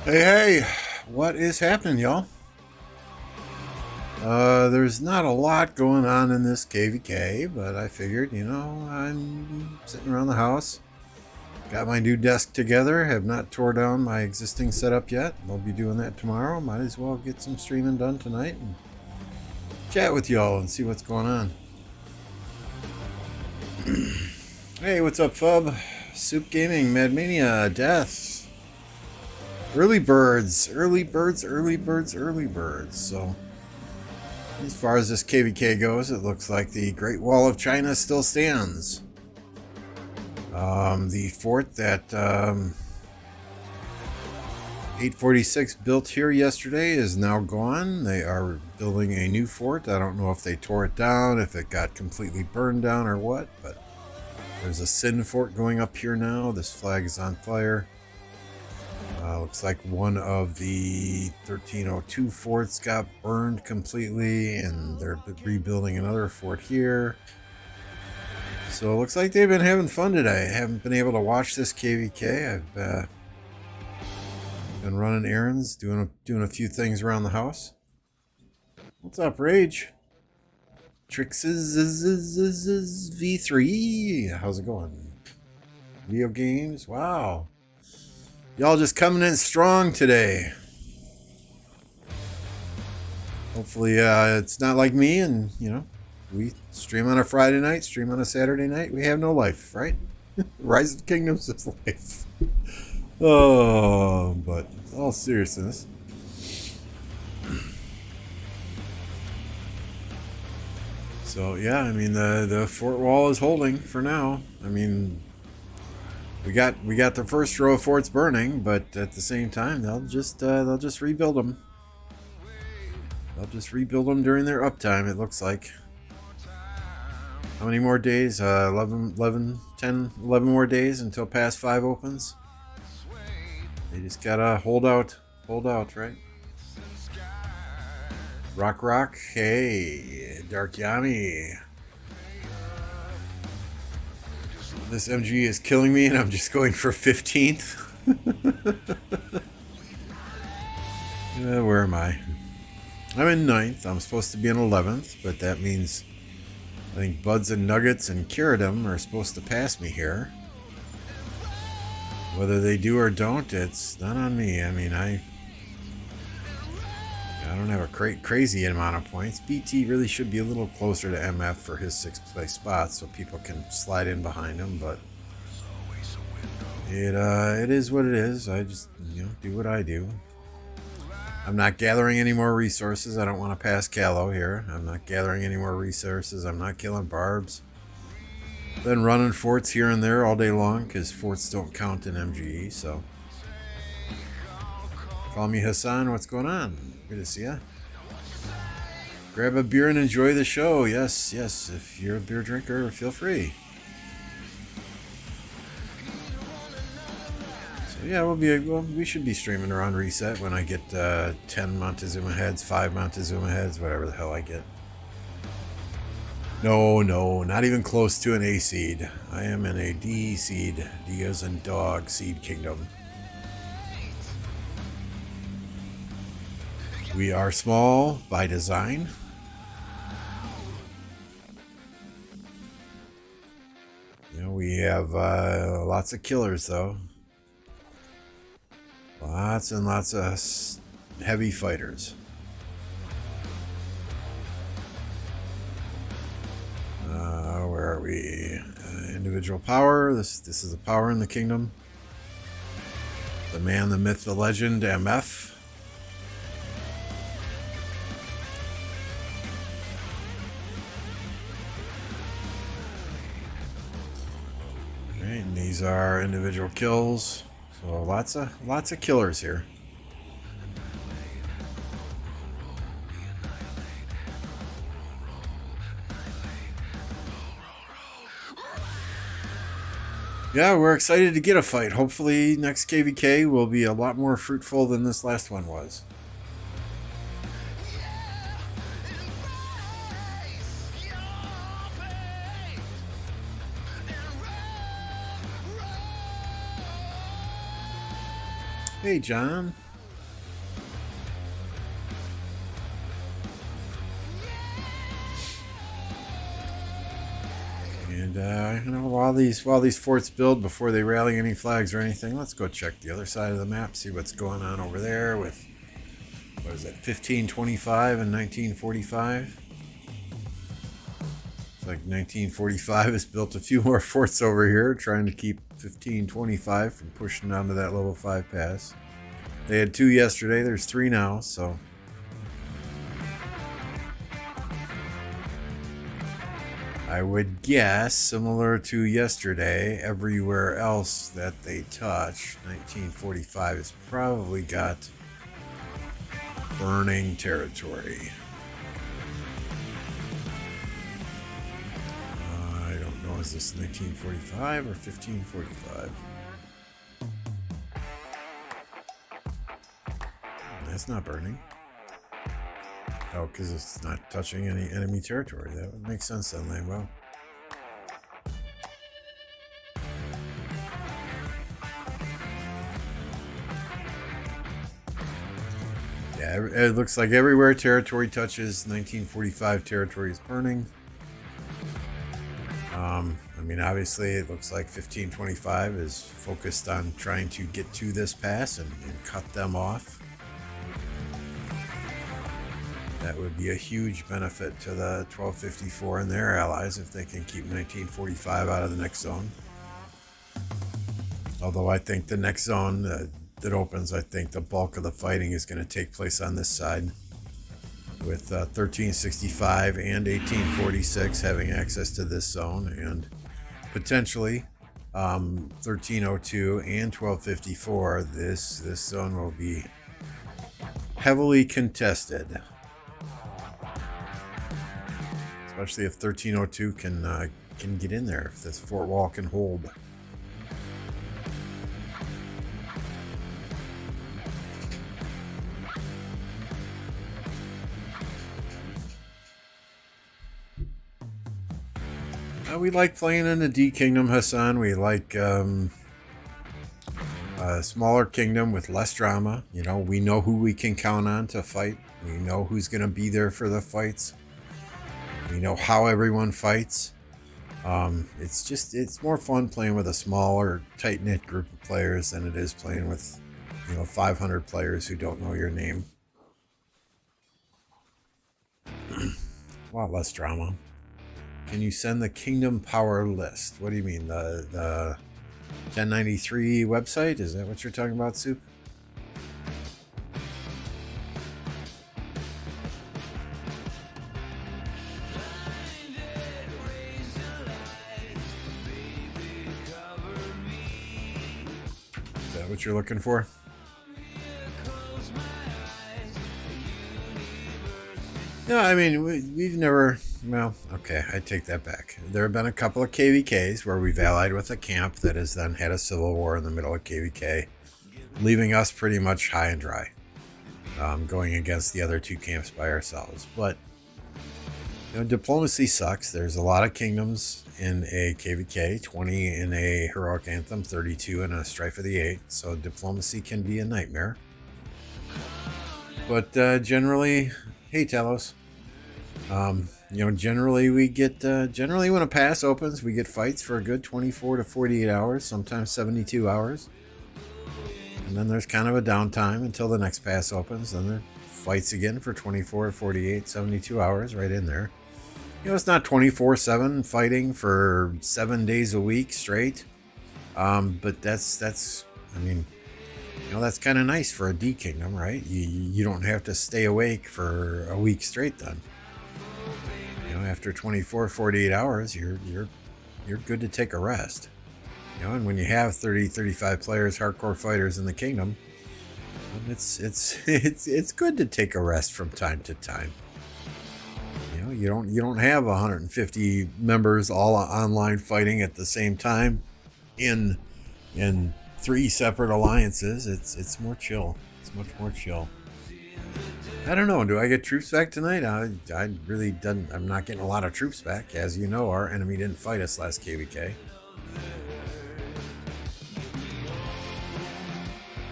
Hey, what is happening, y'all? There's not a lot going on in this KvK, but I figured, I'm sitting around the house, got my new desk together, have not tore down my existing setup yet. I'll be doing that tomorrow. Might as well get some streaming done tonight and chat with y'all and see what's going on. Hey, what's up, Fub? Soup Gaming, Mad Mania, Death, early birds, early birds, early birds, early birds. So, as far as this KvK goes, it looks like the Great Wall of China still stands. The fort that 846 built here yesterday is now gone. They are building a new fort. I don't know if they tore it down, if it got completely burned down or what, but there's a Sin fort going up here now. This flag is on fire. Looks like one of the 1302 forts got burned completely, and they're rebuilding another fort here. So it looks like they've been having fun today. I haven't been able to watch this KvK. I've been running errands, doing a few things around the house. What's up, Rage? Trix's V3. How's it going? Video games? Wow. Y'all just coming in strong today. Hopefully it's not like me and, we stream on a Friday night, stream on a Saturday night. We have no life, right? Rise of Kingdoms is life. Oh, but all seriousness. So, yeah, I mean, the fort wall is holding for now. I mean, we got the first row of forts burning, but at the same time, they'll just rebuild them. They'll just rebuild them during their uptime, it looks like. How many more days? 11 more days until past 5 opens. They just gotta hold out, right? Rock, hey, Dark Yami. This MG is killing me and I'm just going for 15th. Where am I? I'm in 9th. I'm supposed to be in 11th, but that means I think Buds and Nuggets and Kiradum are supposed to pass me here. Whether they do or don't, it's not on me. I mean, I don't have a crazy amount of points. BT really should be a little closer to MF for his 6th place spot so people can slide in behind him, but it is what it is. I just, do what I do. I'm not gathering any more resources. I don't want to pass Callow here. I'm not gathering any more resources. I'm not killing barbs. Been running forts here and there all day long because forts don't count in MGE, so. Call me Hassan. What's going on? Good to see ya. Grab a beer and enjoy the show. Yes. If you're a beer drinker, feel free. So yeah, we should be streaming around reset when I get 10 Montezuma heads, 5 Montezuma heads, whatever the hell I get. No, not even close to an A seed. I am in a D seed. D as in dog seed kingdom. We are small by design. We have lots of killers though. Lots and lots of heavy fighters. Where are we? Individual power. This is a power in the kingdom. The man, the myth, the legend, MF. And these are individual kills. So lots of killers here. Yeah, we're excited to get a fight. Hopefully next KvK will be a lot more fruitful than this last one was. Hey, John. And while these forts build before they rally any flags or anything, let's go check the other side of the map, see what's going on over there with, what is it, 1525 and 1945. It's like 1945 has built a few more forts over here, trying to keep 1525 from pushing onto that level 5 pass. They had 2 yesterday, there's 3 now, so I would guess, similar to yesterday, everywhere else that they touch, 1945 has probably got burning territory. I don't know, is this 1945 or 1545? That's not burning. Oh, because it's not touching any enemy territory. That would make sense then, Lambo. Yeah, it looks like everywhere territory touches, 1945 territory is burning. I mean, obviously, it looks like 1525 is focused on trying to get to this pass and cut them off. That would be a huge benefit to the 1254 and their allies if they can keep 1945 out of the next zone. Although I think the next zone that opens, I think the bulk of the fighting is going to take place on this side, with 1365 and 1846 having access to this zone, and potentially 1302 and 1254. This zone will be heavily contested. Especially if 1302 can get in there, if this fort wall can hold. We like playing in the D Kingdom, Hassan. We like a smaller kingdom with less drama. You know, we know who we can count on to fight. We know who's going to be there for the fights. We know how everyone fights. It's more fun playing with a smaller, tight-knit group of players than it is playing with, 500 players who don't know your name. A lot less drama. Can you send the Kingdom Power list? What do you mean? The 1093 website? Is that what you're talking about, Soup? Is that what you're looking for? No, I mean, we've never... Well, okay, I take that back. There have been a couple of KvKs where we've allied with a camp that has then had a civil war in the middle of KvK, leaving us pretty much high and dry, going against the other 2 camps by ourselves. But, diplomacy sucks. There's a lot of kingdoms in a KvK, 20 in a Heroic Anthem, 32 in a Strife of the 8, so diplomacy can be a nightmare. But generally... Hey, Talos. Generally we get, generally when a pass opens, we get fights for a good 24 to 48 hours, sometimes 72 hours. And then there's kind of a downtime until the next pass opens. Then there are fights again for 24, 48, 72 hours right in there. It's not 24/7 fighting for 7 days a week straight. But that's kind of nice for a D Kingdom, right? You don't have to stay awake for a week straight then. After 24, 48 hours, you're good to take a rest. And when you have 30, 35 players, hardcore fighters in the kingdom, it's good to take a rest from time to time. You don't have 150 members all online fighting at the same time in 3 separate alliances. It's more chill. It's much more chill. I don't know. Do I get troops back tonight? I really didn't. I'm not getting a lot of troops back. As you know, our enemy didn't fight us last KvK.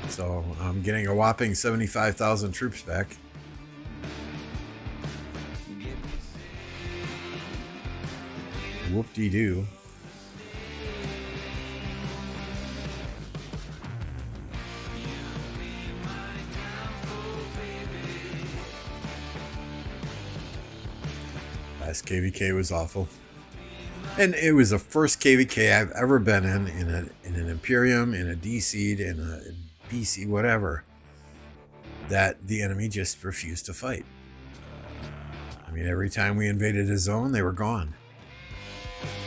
So I'm getting a whopping 75,000 troops back. Whoop-de-doo. Last KvK was awful. And it was the first KvK I've ever been in an Imperium, in a D-Seed, in a BC, whatever, that the enemy just refused to fight. I mean, every time we invaded a zone, they were gone.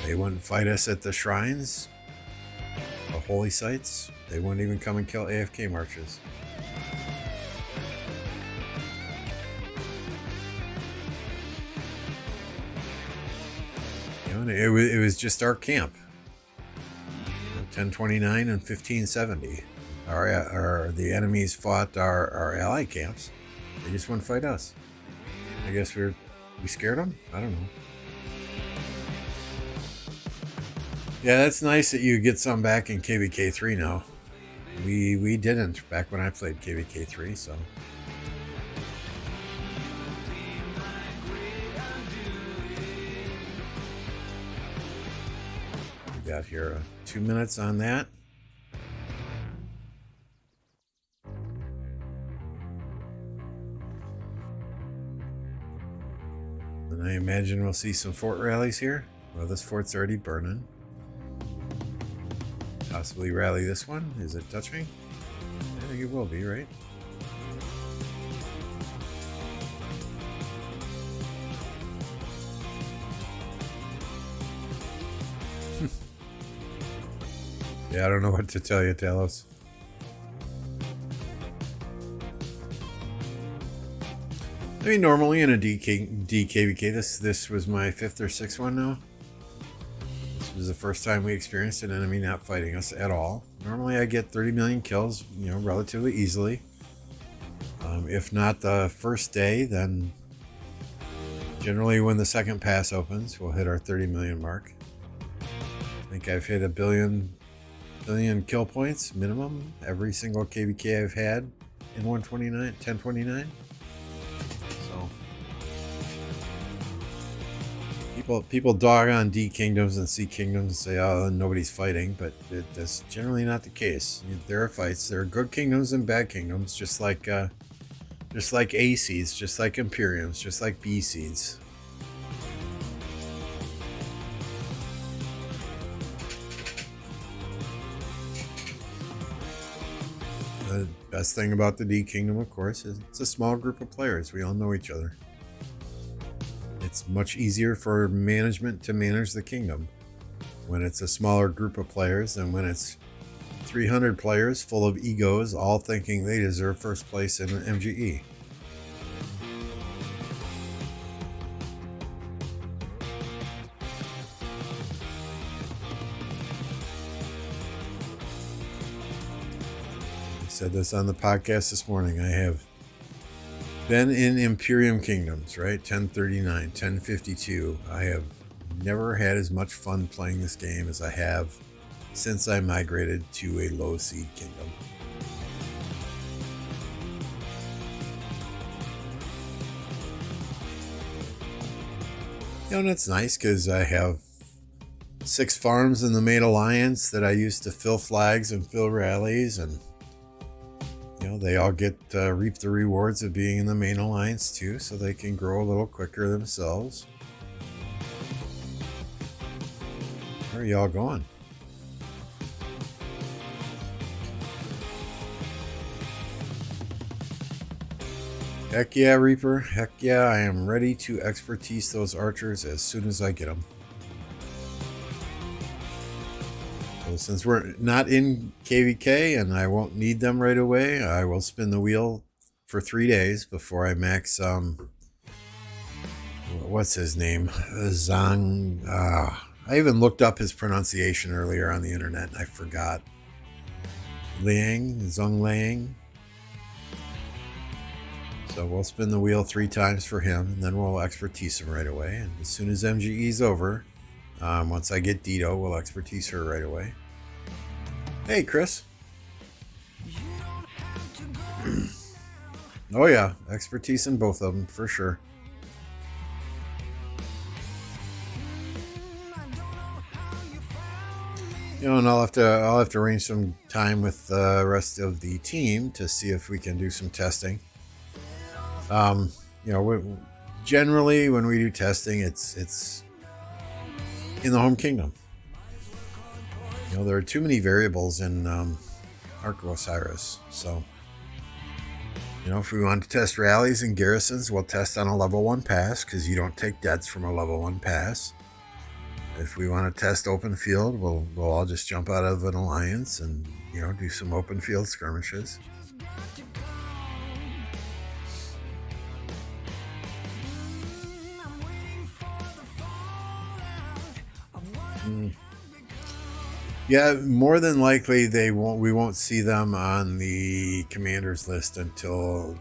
They wouldn't fight us at the shrines, the holy sites. They wouldn't even come and kill AFK marches. You know, it was just our camp. 1029 and 1570. The enemies fought our ally camps. They just wouldn't fight us. I guess we scared them? I don't know. Yeah, that's nice that you get some back in KvK 3 now. We didn't back when I played KvK 3, so. We got here 2 minutes on that. And I imagine we'll see some fort rallies here. Well, this fort's already burning. Possibly rally this one. Is it touching? I think it will be, right? Yeah, I don't know what to tell you, Talos. I mean, normally in a DKVK, this was my 5th or 6th one now. This was the first time we experienced an enemy not fighting us at all. Normally I get 30 million kills, you know, relatively easily. If not the first day, then generally when the second pass opens, we'll hit our 30 million mark. I think I've hit a billion kill points minimum every single KvK I've had in 1029. People dog on D kingdoms and C kingdoms and say, oh, nobody's fighting, but that's generally not the case. There are fights. There are good kingdoms and bad kingdoms, just like A seeds, just like Imperiums, just like B seeds. The best thing about the D kingdom, of course, is it's a small group of players. We all know each other. It's much easier for management to manage the kingdom when it's a smaller group of players than when it's 300 players full of egos, all thinking they deserve first place in an MGE. I said this on the podcast this morning. I have been in Imperium Kingdoms, right? 1039, 1052. I have never had as much fun playing this game as I have since I migrated to a low seed kingdom. You know, and it's nice because I have 6 farms in the main alliance that I use to fill flags and fill rallies, and you know, they all get reap the rewards of being in the main alliance too, so they can grow a little quicker themselves. Where are y'all going? Heck yeah, Reaper. Heck yeah, I am ready to expertise those archers as soon as I get them. So since we're not in KvK and I won't need them right away, I will spin the wheel for 3 days before I max, what's his name? Zhang. I even looked up his pronunciation earlier on the internet and I forgot. Zhong Liang. So we'll spin the wheel 3 times for him, and then we'll expertise him right away. And as soon as MGE's over, once I get Dito, we'll expertise her right away. Hey, Chris. Oh yeah, expertise in both of them, for sure. And I'll have to arrange some time with the rest of the team to see if we can do some testing. Um, generally when we do testing, it's in the home kingdom. There are too many variables in Ark of Osiris, so if we want to test rallies and garrisons, we'll test on a level 1 pass because you don't take deaths from a level 1 pass. If we want to test open field, we'll all just jump out of an alliance and do some open field skirmishes. Yeah, more than likely we won't see them on the commanders list until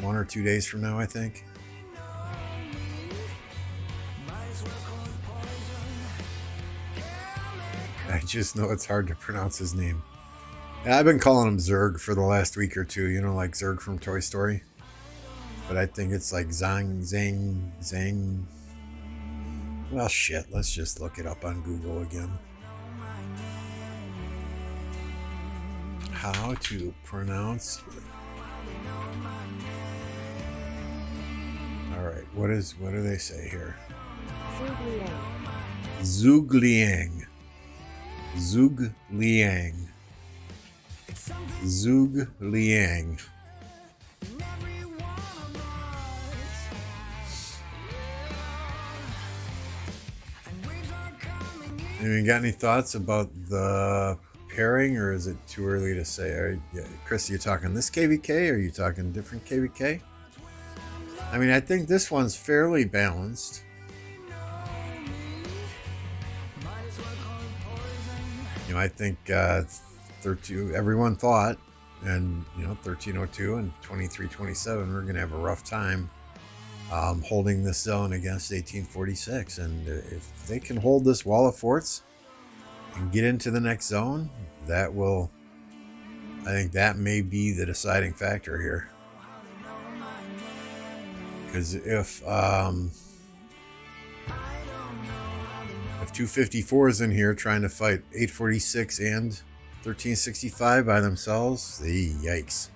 1 or 2 days from now, I think. I just know it's hard to pronounce his name. I've been calling him Zurg for the last week or two, like Zurg from Toy Story. But I think it's like Zang. Well, shit, let's just look it up on Google again. How to pronounce. All right, what do they say here? Zugliang. You got any thoughts about the pairing, or is it too early to say? Chris, are you talking this KvK, or are you talking different KvK? I mean, I think this one's fairly balanced. I think 13, everyone thought, and 1302 and 2327, we're going to have a rough time holding this zone against 1846. And if they can hold this wall of forts and get into the next zone, I think that may be the deciding factor here. Because if 254 is in here trying to fight 846 and 1365 by themselves, yikes.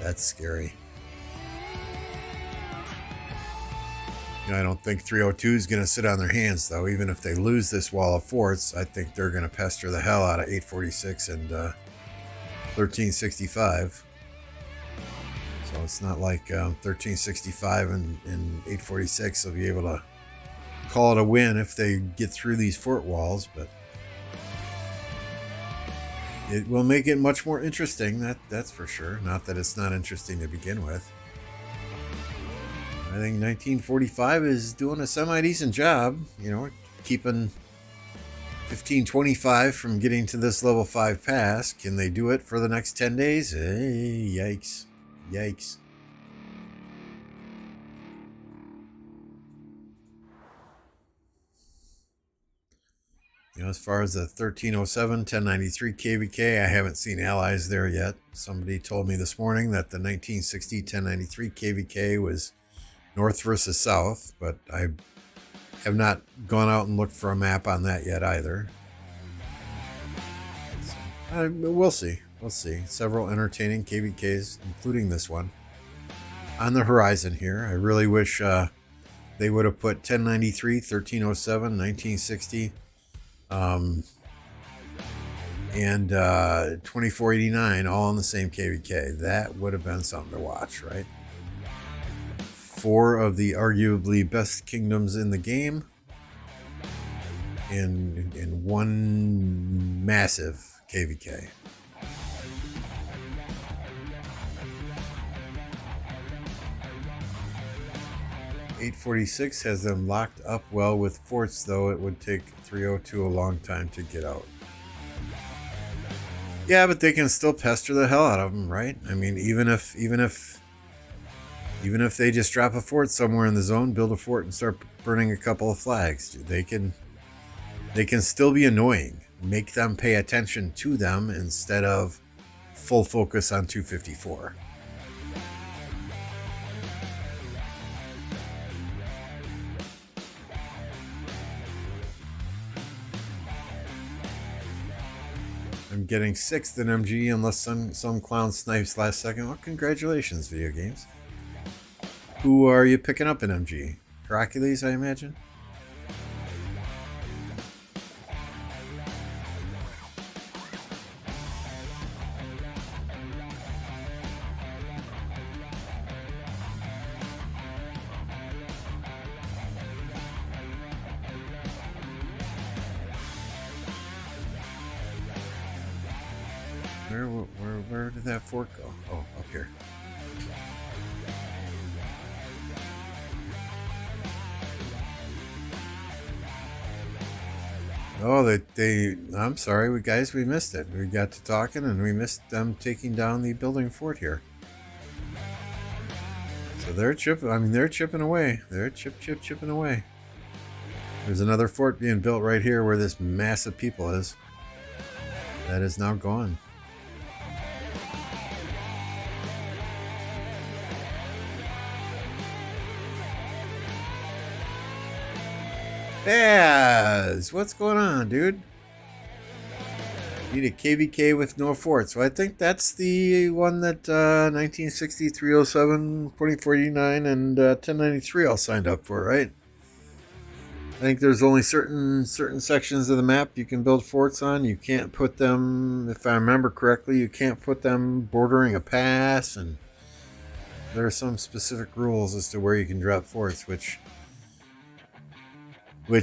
That's scary. I don't think 302 is going to sit on their hands, though. Even if they lose this wall of forts, I think they're going to pester the hell out of 846 and 1365. So it's not like 1365 and 846 will be able to call it a win if they get through these fort walls, but it will make it much more interesting, that's for sure. Not that it's not interesting to begin with. I think 1945 is doing a semi-decent job, keeping 1525 from getting to this level 5 pass. Can they do it for the next 10 days? Hey, yikes. As far as the 1307, 1093 KvK, I haven't seen allies there yet. Somebody told me this morning that the 1960 1093 KvK was north versus south, but I have not gone out and looked for a map on that yet either. So, we'll see. Several entertaining KvKs, including this one, on the horizon here. I really wish they would have put 1093, 1307, 1960, and 2489 all in the same KvK. That would have been something to watch, right? 4 of the arguably best kingdoms in the game in one massive KvK. .846 has them locked up well with forts, though it would take 302 a long time to get out. Yeah, but they can still pester the hell out of them, right? I mean, even if they just drop a fort somewhere in the zone, build a fort, and start burning a couple of flags, they can still be annoying. Make them pay attention to them instead of full focus on 254. I'm getting 6th in MG unless some clown snipes last second. Well, congratulations, video games. Who are you picking up in MG? Hercules, I imagine? Where did that fort go? Oh, up here. Oh, I'm sorry, we missed it. We got to talking and we missed them taking down the building fort here. So they're chipping away. They're chipping away. There's another fort being built right here where this mass of people is. That is now gone. Yes! What's going on, dude? Need a KvK with no forts. Well, I think that's the one that 1960, 307, 2489, and 1093 all signed up for, right? I think there's only certain sections of the map you can build forts on. You can't put them, if I remember correctly, you can't put them bordering a pass, and there are some specific rules as to where you can drop forts, which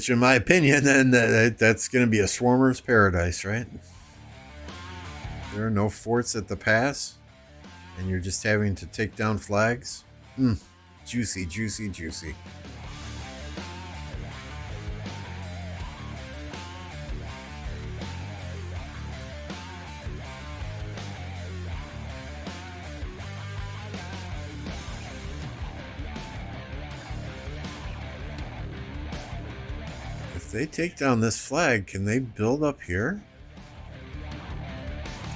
in my opinion, then that's going to be a swarmer's paradise, right? There are no forts at the pass, and you're just having to take down flags. Juicy, juicy, juicy. If they take down this flag, can they build up here?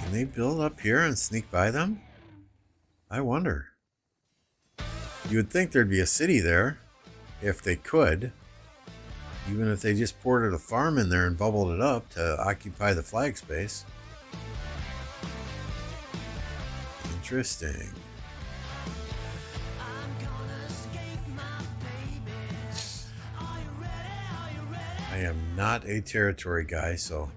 Can they build up here and sneak by them? I wonder. You would think there'd be a city there, if they could. Even if they just ported a farm in there and bubbled it up to occupy the flag space. Interesting. I am not a territory guy, so...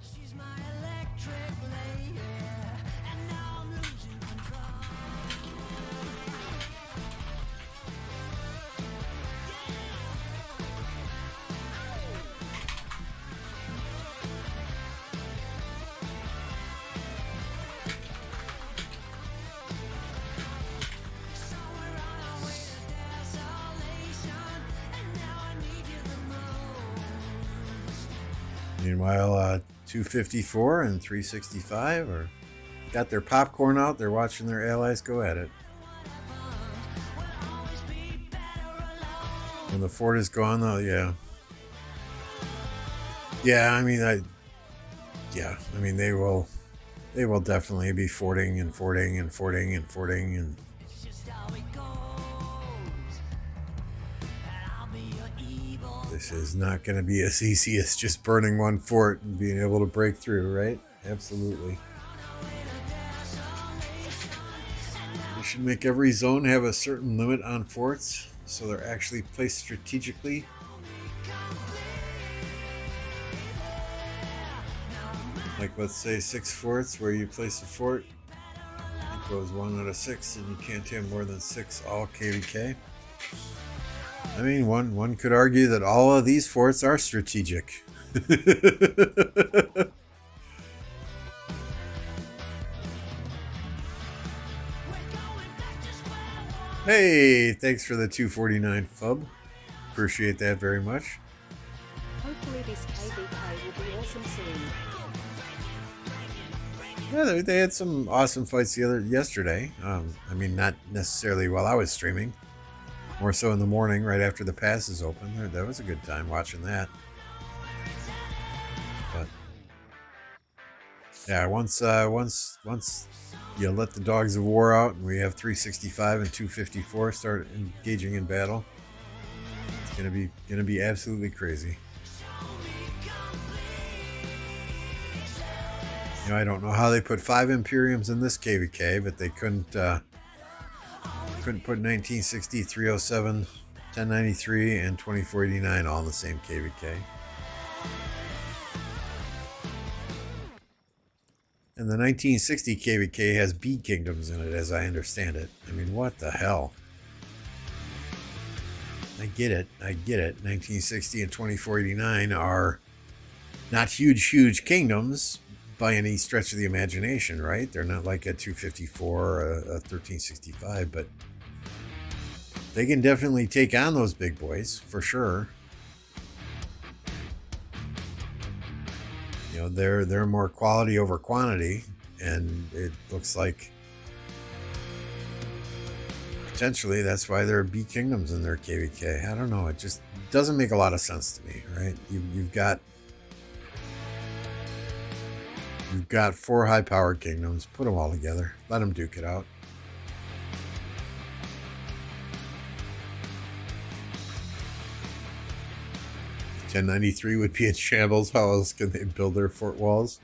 Meanwhile, 254 and 365 are got their popcorn out. They're watching their allies go at it. When the fort is gone, though, yeah. Yeah, I mean, they will definitely be forting and forting and forting and forting and. This is not going to be as easy as just burning one fort and being able to break through, right? Absolutely. They should make every zone have a certain limit on forts, so they're actually placed strategically. Like, let's say 6 forts where you place a fort. It goes 1 out of 6, and you can't have more than 6 all KvK. I mean, one could argue that all of these forts are strategic. Hey, thanks for the 249 fub. Appreciate that very much. Hopefully this KvK will be awesome soon. Yeah, they had some awesome fights yesterday. I mean, not necessarily while I was streaming. More so in the morning, right after the pass is open. That was a good time watching that. But yeah, once you let the dogs of war out, and we have 365 and 254 start engaging in battle, it's gonna be absolutely crazy. I don't know how they put 5 Imperiums in this KvK, but they couldn't put 1960, 307, 1093, and 2489 all in the same KvK. And the 1960 KvK has B kingdoms in it, as I understand it. I mean, what the hell? I get it. 1960 and 2489 are not huge kingdoms by any stretch of the imagination, right? They're not like a 254 or a 1365, but they can definitely take on those big boys, for sure. They're more quality over quantity, and it looks like potentially that's why there are B kingdoms in their KvK. I don't know. It just doesn't make a lot of sense to me, right? You've got 4 high-powered kingdoms. Put them all together. Let them duke it out. (1093) would be in shambles. How else can they build their fort walls?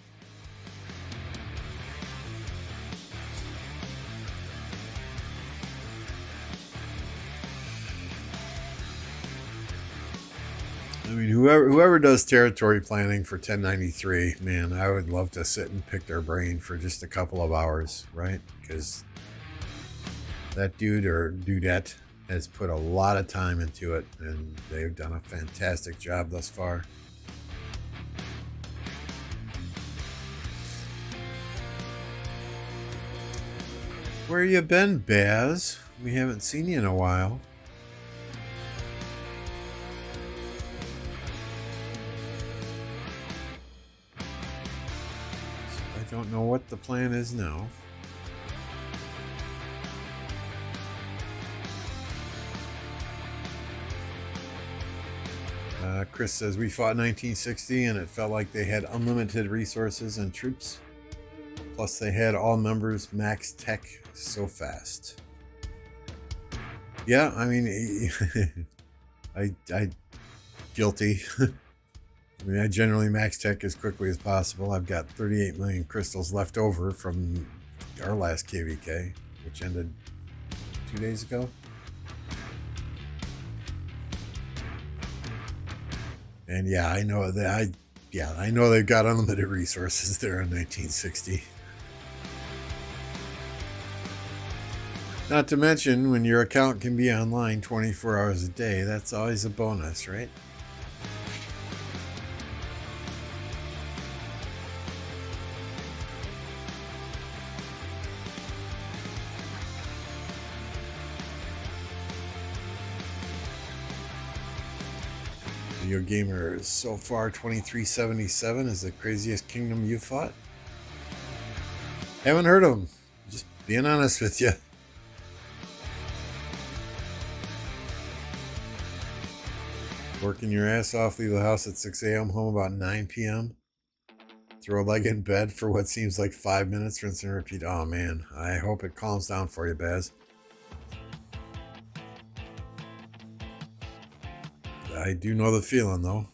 I mean, whoever does territory planning for 1093, man, I would love to sit and pick their brain for just a couple of hours, right? Because that dude or dudette has put a lot of time into it, and they've done a fantastic job thus far. Where you been, Baz? We haven't seen you in a while. I don't know what the plan is now. Chris says, we fought 1960 and it felt like they had unlimited resources and troops. Plus they had all members max tech so fast. Yeah, I mean, I guilty. I mean, I generally max tech as quickly as possible. I've got 38 million crystals left over from our last KvK, which ended 2 days ago. And yeah, I know that I know they've got unlimited resources there in 1960. Not to mention, when your account can be online 24 hours a day, that's always a bonus, right? Video Gamer is so far 2377 is the craziest kingdom you fought. Haven't heard of him. Just being honest with you. Working your ass off, leave the house at 6 a.m., home about 9 p.m. Throw a leg in bed for what seems like 5 minutes, rinse and repeat. Oh man, I hope it calms down for you, Baz. I do know the feeling, though.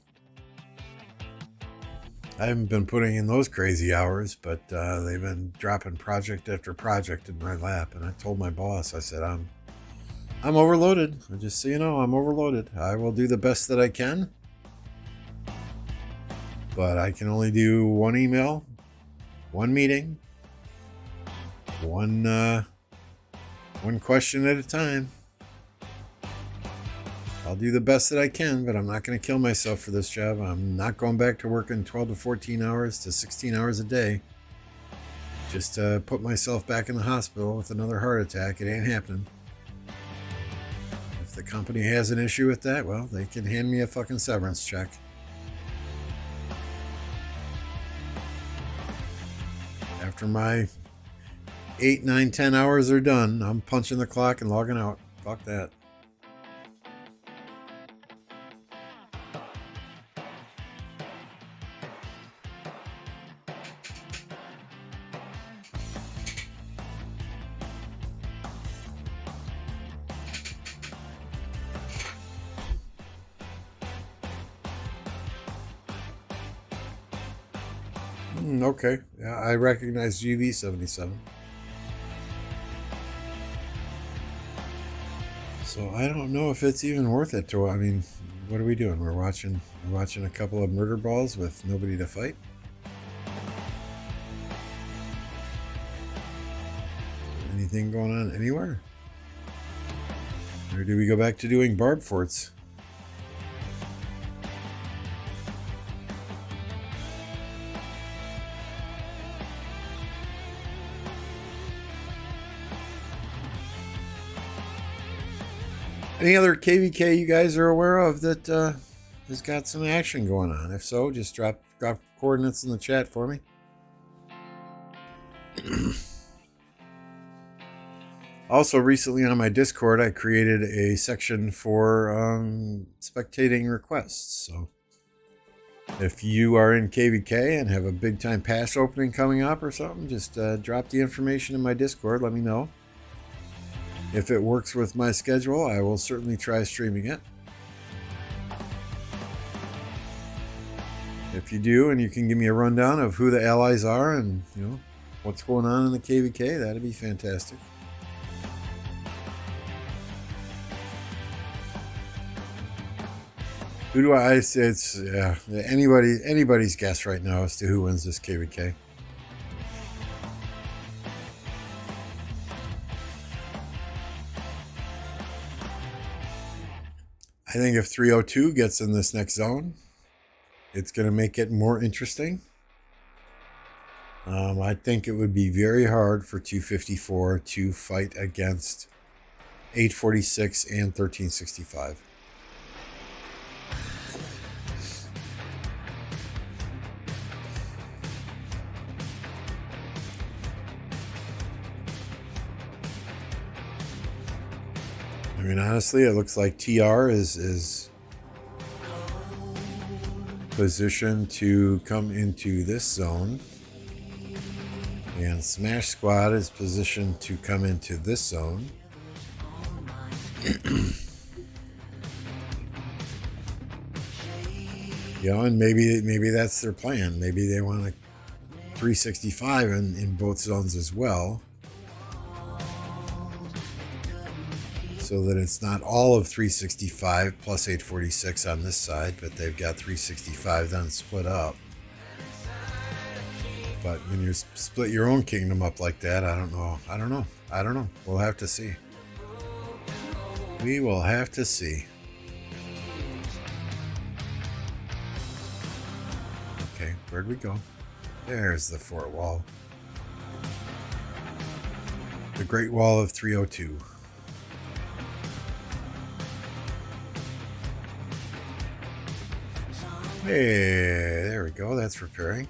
I haven't been putting in those crazy hours, but they've been dropping project after project in my lap. And I told my boss, I said, I'm overloaded. Just so you know, I'm overloaded. I will do the best that I can. But I can only do one email, one meeting, one question at a time. I'll do the best that I can, but I'm not going to kill myself for this job. I'm not going back to working 12 to 14 hours to 16 hours a day just to put myself back in the hospital with another heart attack. It ain't happening. If the company has an issue with that, well, they can hand me a fucking severance check. After my 8, 9, 10 hours are done, I'm punching the clock and logging out. Fuck that. Okay. Yeah, I recognize GV77. So I don't know if it's even worth it to. I mean, what are we doing? We're watching a couple of murder balls with nobody to fight. Anything going on anywhere? Or do we go back to doing barb forts? Any other KvK you guys are aware of that has got some action going on? If so, just drop coordinates in the chat for me. Also, recently on my Discord, I created a section for spectating requests. So if you are in KvK and have a big time pass opening coming up or something, just drop the information in my Discord. Let me know. If it works with my schedule, I will certainly try streaming it. If you do, and you can give me a rundown of who the allies are and what's going on in the KvK, that'd be fantastic. Who do I say? It's anybody's guess right now as to who wins this KvK. I think if 302 gets in this next zone, it's going to make it more interesting. I think it would be very hard for 254 to fight against 846 and 1365. I mean, honestly, it looks like TR is positioned to come into this zone, and Smash Squad is positioned to come into this zone. And maybe that's their plan. Maybe they want a 365 in both zones as well, so that it's not all of 365 plus 846 on this side, but they've got 365 then split up. But when you split your own kingdom up like that, I don't know. We'll have to see. We will have to see. Okay, where'd we go? There's the fort wall. The Great Wall of 302. Hey, there we go. That's repairing.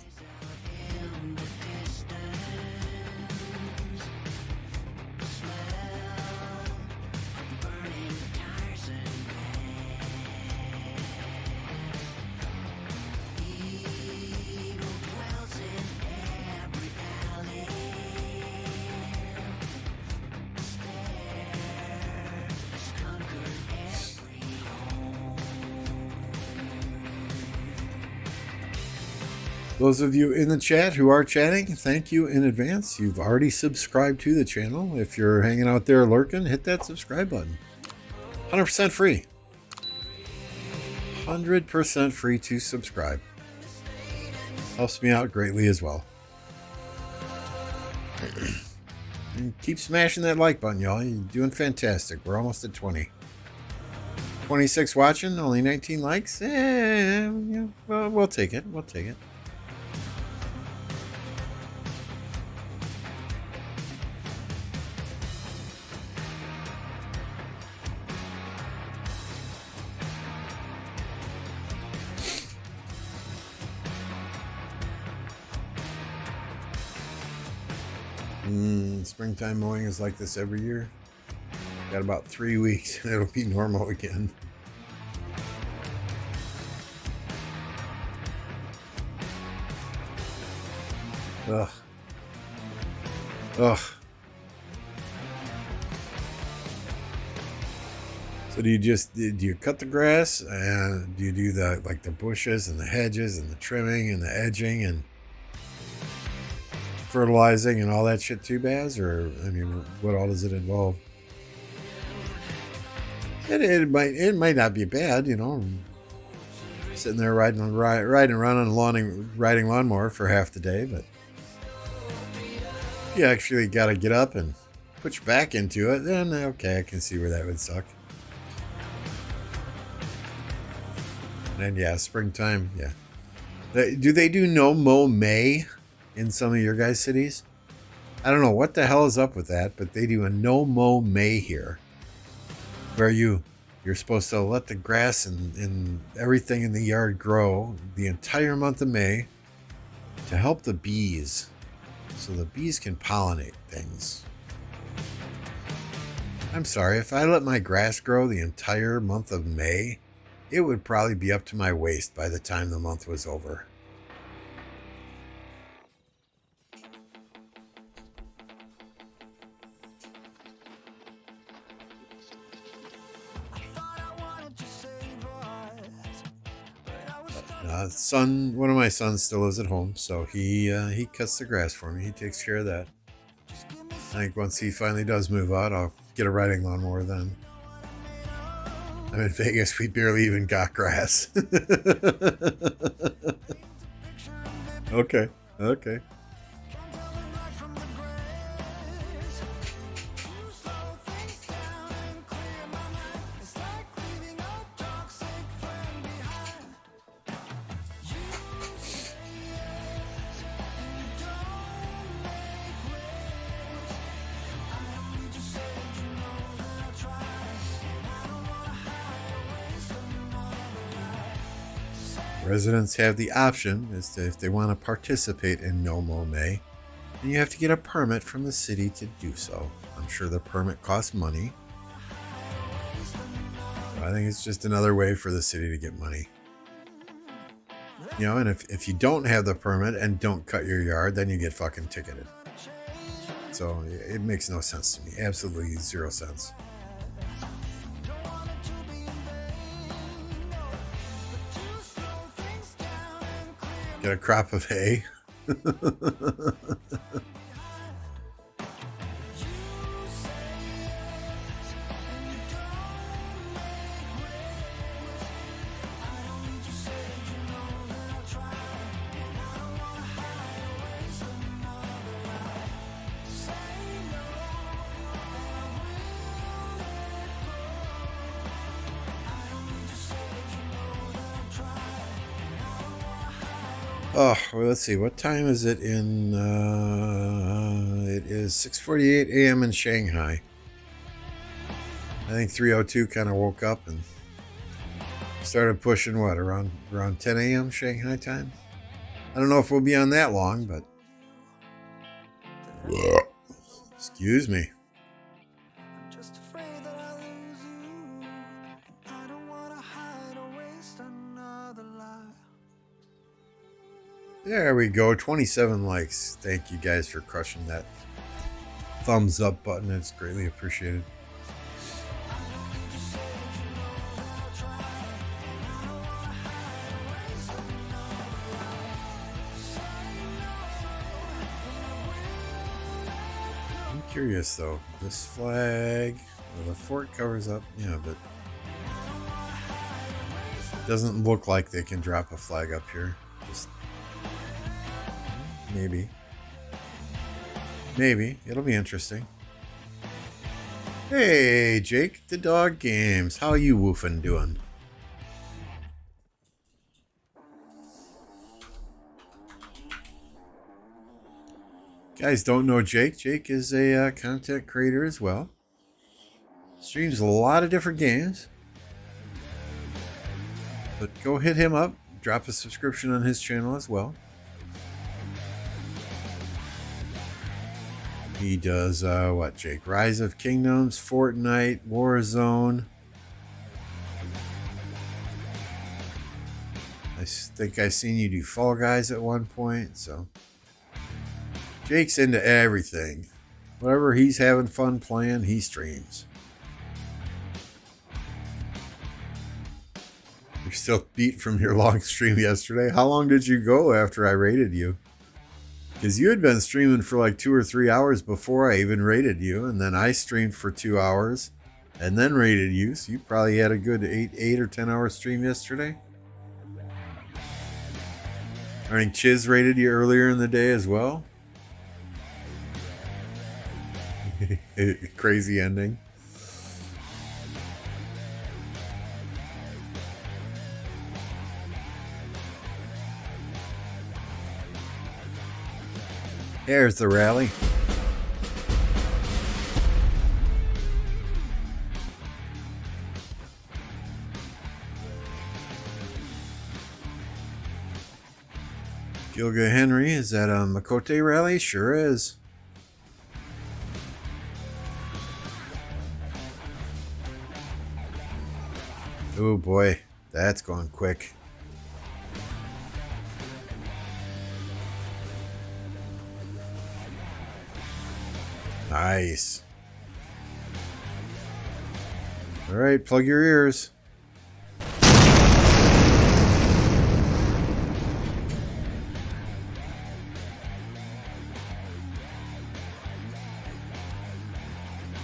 Those of you in the chat who are chatting, thank you in advance. You've already subscribed to the channel. If you're hanging out there lurking, hit that subscribe button. 100% free. 100% free to subscribe. Helps me out greatly as well. And keep smashing that like button, y'all. You're doing fantastic. We're almost at 20. 26 watching, only 19 likes. Well, we'll take it. We'll take it. Springtime mowing is like this every year. Got about 3 weeks and it'll be normal again. Ugh. So do you cut the grass, and do you do the bushes and the hedges and the trimming and the edging, and fertilizing and all that shit too, Baz? Or, I mean, what all does it involve? It might not be bad, you know. Sitting there riding around on riding lawnmower for half the day, but you actually got to get up and put your back into it, then okay, I can see where that would suck. And yeah, springtime, yeah. Do they do no mow May in some of your guys' cities? I don't know what the hell is up with that, but they do a no mow May here, where you're supposed to let the grass and everything in the yard grow the entire month of May to help the bees, so the bees can pollinate things. I'm sorry, if I let my grass grow the entire month of May, it would probably be up to my waist by the time the month was over. One of my sons still lives at home, so he cuts the grass for me. He takes care of that. I think once he finally does move out, I'll get a riding lawnmower then. I'm in Vegas, we barely even got grass. Okay. Residents have the option if they want to participate in No Mow May, then you have to get a permit from the city to do so. I'm sure the permit costs money. So I think it's just another way for the city to get money. You know, and if you don't have the permit and don't cut your yard, then you get fucking ticketed. So it makes no sense to me. Absolutely 0 sense. Get a crop of hay. Oh, well, let's see. What time is it in... it is 6:48 a.m. in Shanghai. I think 3:02 kind of woke up and started pushing, what, around 10 a.m. Shanghai time? I don't know if we'll be on that long, but... Excuse me. There we go, 27 likes. Thank you guys for crushing that thumbs up button. It's greatly appreciated. I'm curious though, this flag, well, the fort covers up, yeah, but it doesn't look like they can drop a flag up here. Just Maybe. It'll be interesting. Hey, Jake, the dog games. How you woofing doing? Guys don't know Jake. Jake is a content creator as well. Streams a lot of different games. But go hit him up. Drop a subscription on his channel as well. He does, what, Jake? Rise of Kingdoms, Fortnite, Warzone. I think I seen you do Fall Guys at one point, so. Jake's into everything. Whatever he's having fun playing, he streams. You're still beat from your long stream yesterday. How long did you go after I raided you? Because you had been streaming for like 2 or 3 hours before I even rated you, and then I streamed for 2 hours and then rated you, so you probably had a good 8 or 10 hour stream yesterday. I think Chiz rated you earlier in the day as well. Crazy ending. There's the rally. KvK Henry, is that a Makote rally? Sure is. Oh boy, that's going quick. Nice. All right, plug your ears.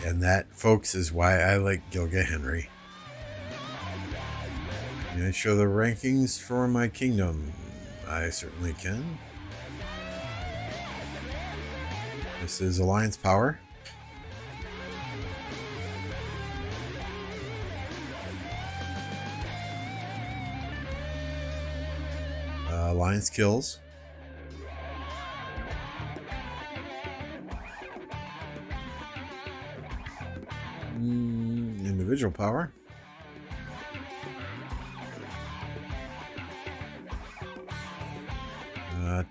And that, folks, is why I like KvK Henry. Can I show the rankings for my kingdom? I certainly can. This is Alliance Power. Alliance Kills. Individual Power.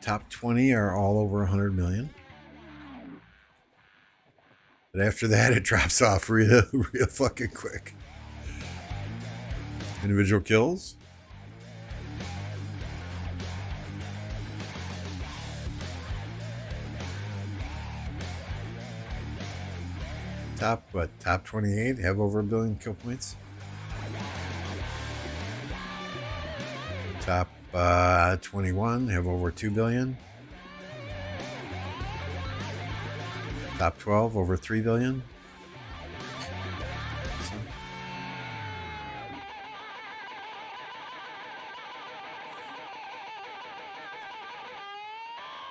Top 20 are all over 100 million. But after that, it drops off real fucking quick. Individual kills. Top 28 have over 1 billion kill points. Top 21 have over 2 billion. Top 12 over 3 billion.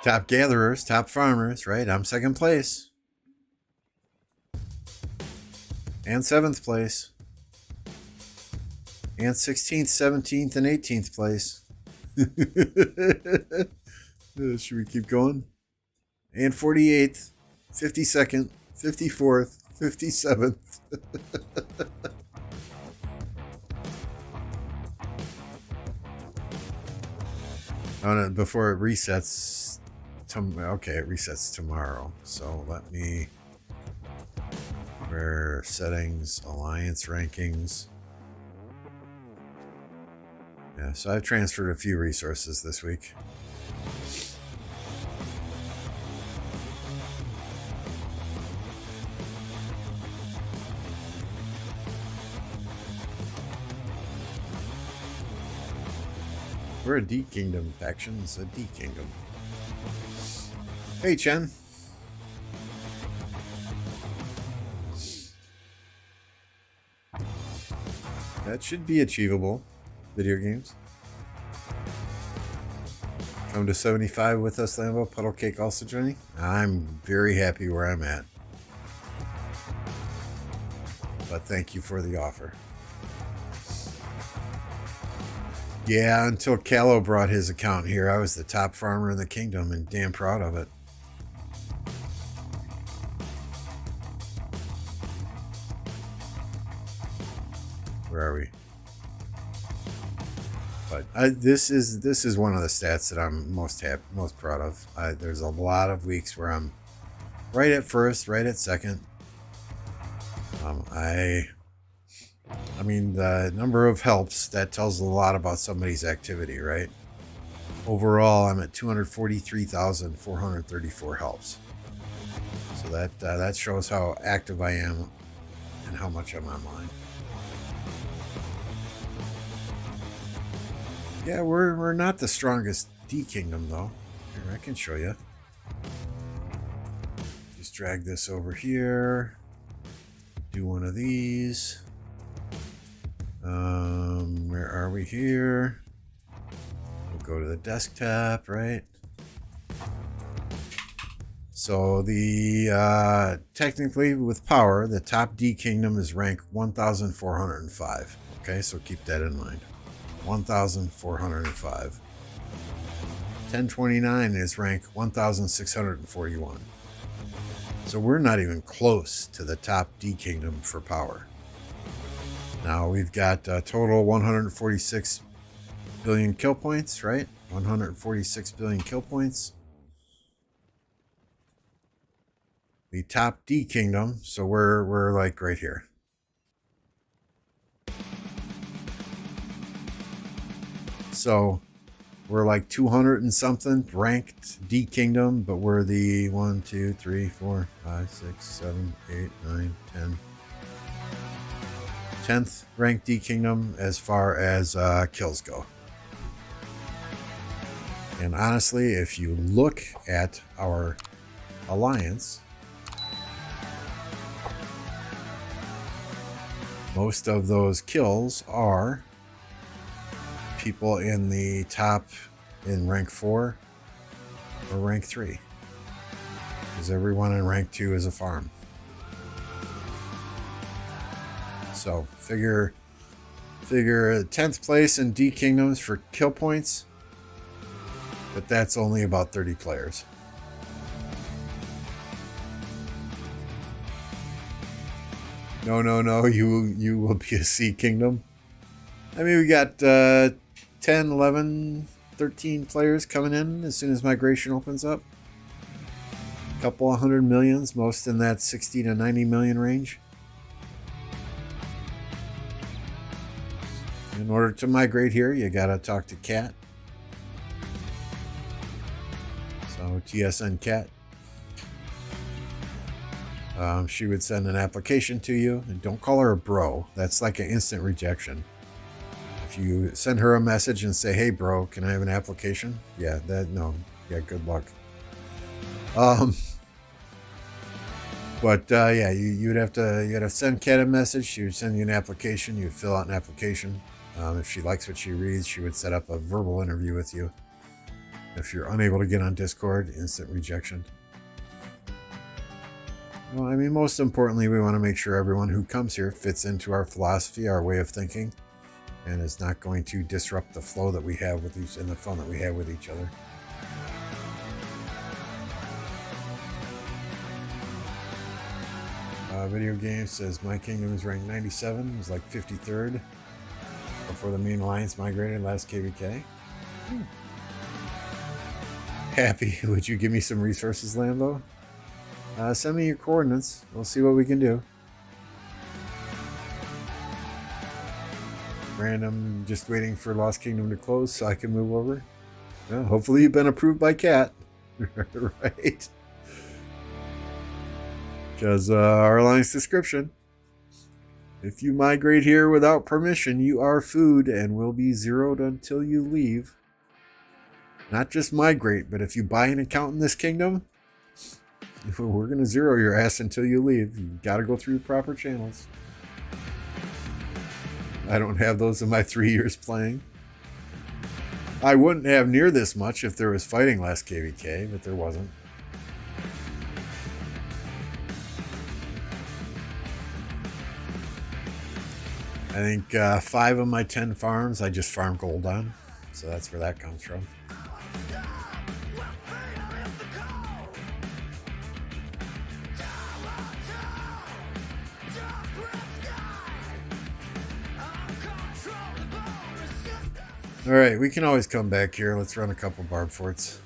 Top gatherers, top farmers, right? I'm second place. And 7th place. And 16th, 17th, and 18th place. Should we keep going? And 48th, 52nd, 54th, 57th. Oh, no, before it resets. Okay, it resets tomorrow. So let me. Where settings, alliance rankings. Yeah, so I've transferred a few resources this week. We're a D Kingdom faction. It's a D Kingdom. Hey, Chen. That should be achievable. Video games. Come to 75 with us, Lambo. Puddle Cake also joining. I'm very happy where I'm at. But thank you for the offer. Yeah, until Callow brought his account here, I was the top farmer in the kingdom and damn proud of it. Where are we? But this is one of the stats that I'm most proud of. There's a lot of weeks where I'm right at first, right at second. I mean, the number of helps, that tells a lot about somebody's activity, right? Overall, I'm at 243,434 helps. So that shows how active I am and how much I'm online. Yeah, we're not the strongest D Kingdom, though. Here, I can show you. Just drag this over here. Do one of these. Where are we here? We'll go to the desktop, right? So the technically with power, the top D kingdom is rank 1,405. Okay, so keep that in mind. 1,405. 1029 is rank 1,641. So we're not even close to the top D kingdom for power. Now we've got a total 146 billion kill points, right? 146 billion kill points. The top D kingdom, so we're like right here. So we're like 200 and something ranked D kingdom, but we're the 1, 2, 3, 4, 5, 6, 7, 8, 9, 10. 10th ranked D kingdom as far as kills go. And honestly, if you look at our alliance, most of those kills are people in the top in rank 4 or rank 3. Because everyone in rank 2 is a farm. So figure 10th place in D kingdoms for kill points, but that's only about 30 players. No, you will be a C kingdom. I mean, we got 10, 11, 13 players coming in as soon as migration opens up. A couple of 100 millions, most in that 60 to 90 million range. In order to migrate here, you gotta talk to Kat. So TSN Kat. She would send an application to you, and don't call her a bro. That's like an instant rejection. If you send her a message and say, "Hey, bro, can I have an application?" Yeah, no. Yeah, good luck. But yeah, you'd have to send Kat a message. She would send you an application. You'd fill out an application. If she likes what she reads, she would set up a verbal interview with you. If you're unable to get on Discord, instant rejection. Well, I mean, most importantly, we want to make sure everyone who comes here fits into our philosophy, our way of thinking, and is not going to disrupt the flow that we have with each and the fun that we have with each other. Video game says my kingdom is ranked 97. It was like 53rd before the main alliance migrated last KvK. Happy. Would you give me some resources, Lambo? Send me your coordinates. We'll see what we can do. Random, just waiting for Lost Kingdom to close so I can move over. Well, hopefully you've been approved by Kat. Right? Because our alliance description. If you migrate here without permission, you are food and will be zeroed until you leave. Not just migrate, but if you buy an account in this kingdom, we're going to zero your ass until you leave. You got to go through the proper channels. I don't have those in my 3 years playing. I wouldn't have near this much if there was fighting last KvK, but there wasn't. I think 5 of my 10 farms I just farm gold on. So that's where that comes from. All right, we can always come back here. Let's run a couple barb forts.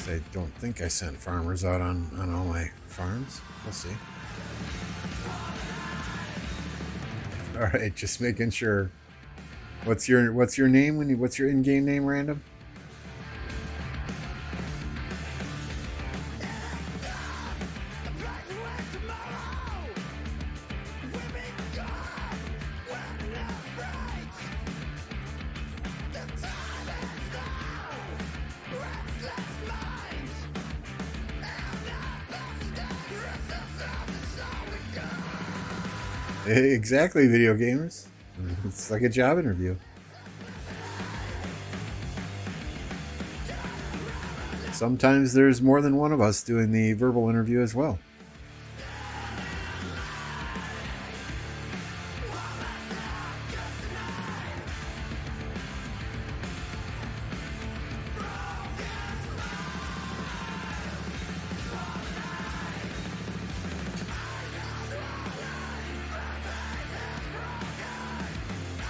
I don't think I sent farmers out on all my farms. We'll see. All right, just making sure. What's your name what's your in-game name, Random? Exactly, video gamers. It's like a job interview. Sometimes there's more than one of us doing the verbal interview as well.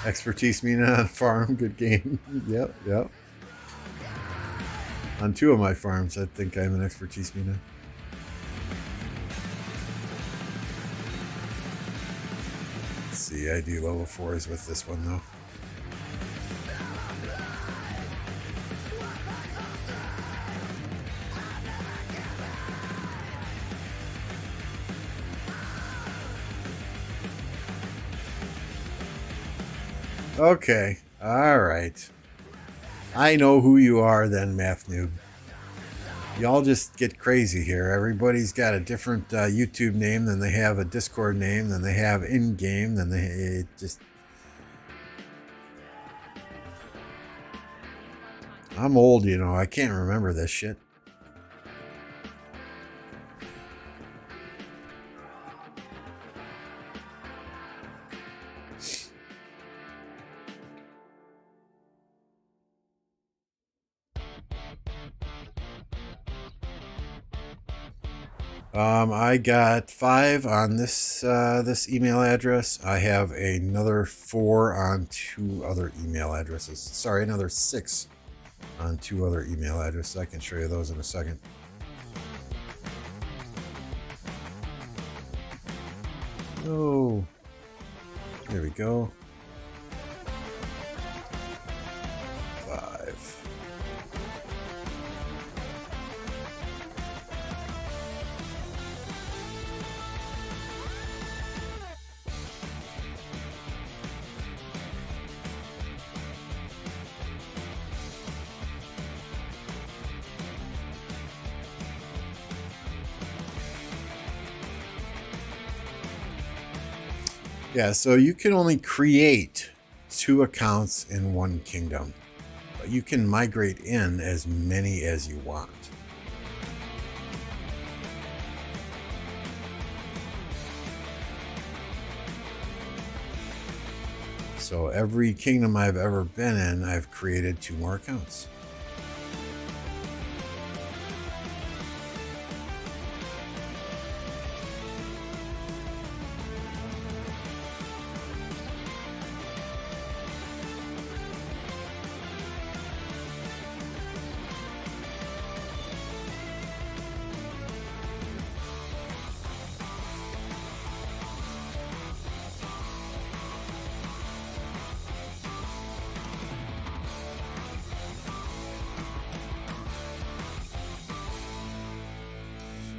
Expertise Mina on farm, good game. Yep. On 2 of my farms, I think I'm an Expertise Mina. Let's see, ID level 4 is with this one though. Okay, alright. I know who you are then, Math Noob. Y'all just get crazy here. Everybody's got a different YouTube name, then they have a Discord name, then they have in-game, then they just... I'm old, you know. I can't remember this shit. I got 5 on this email address. I have another 4 on 2 other email addresses. Sorry, another 6 on 2 other email addresses. I can show you those in a second. Oh, there we go. 5. Yeah, so you can only create 2 accounts in one kingdom, but you can migrate in as many as you want. So every kingdom I've ever been in, I've created 2 more accounts.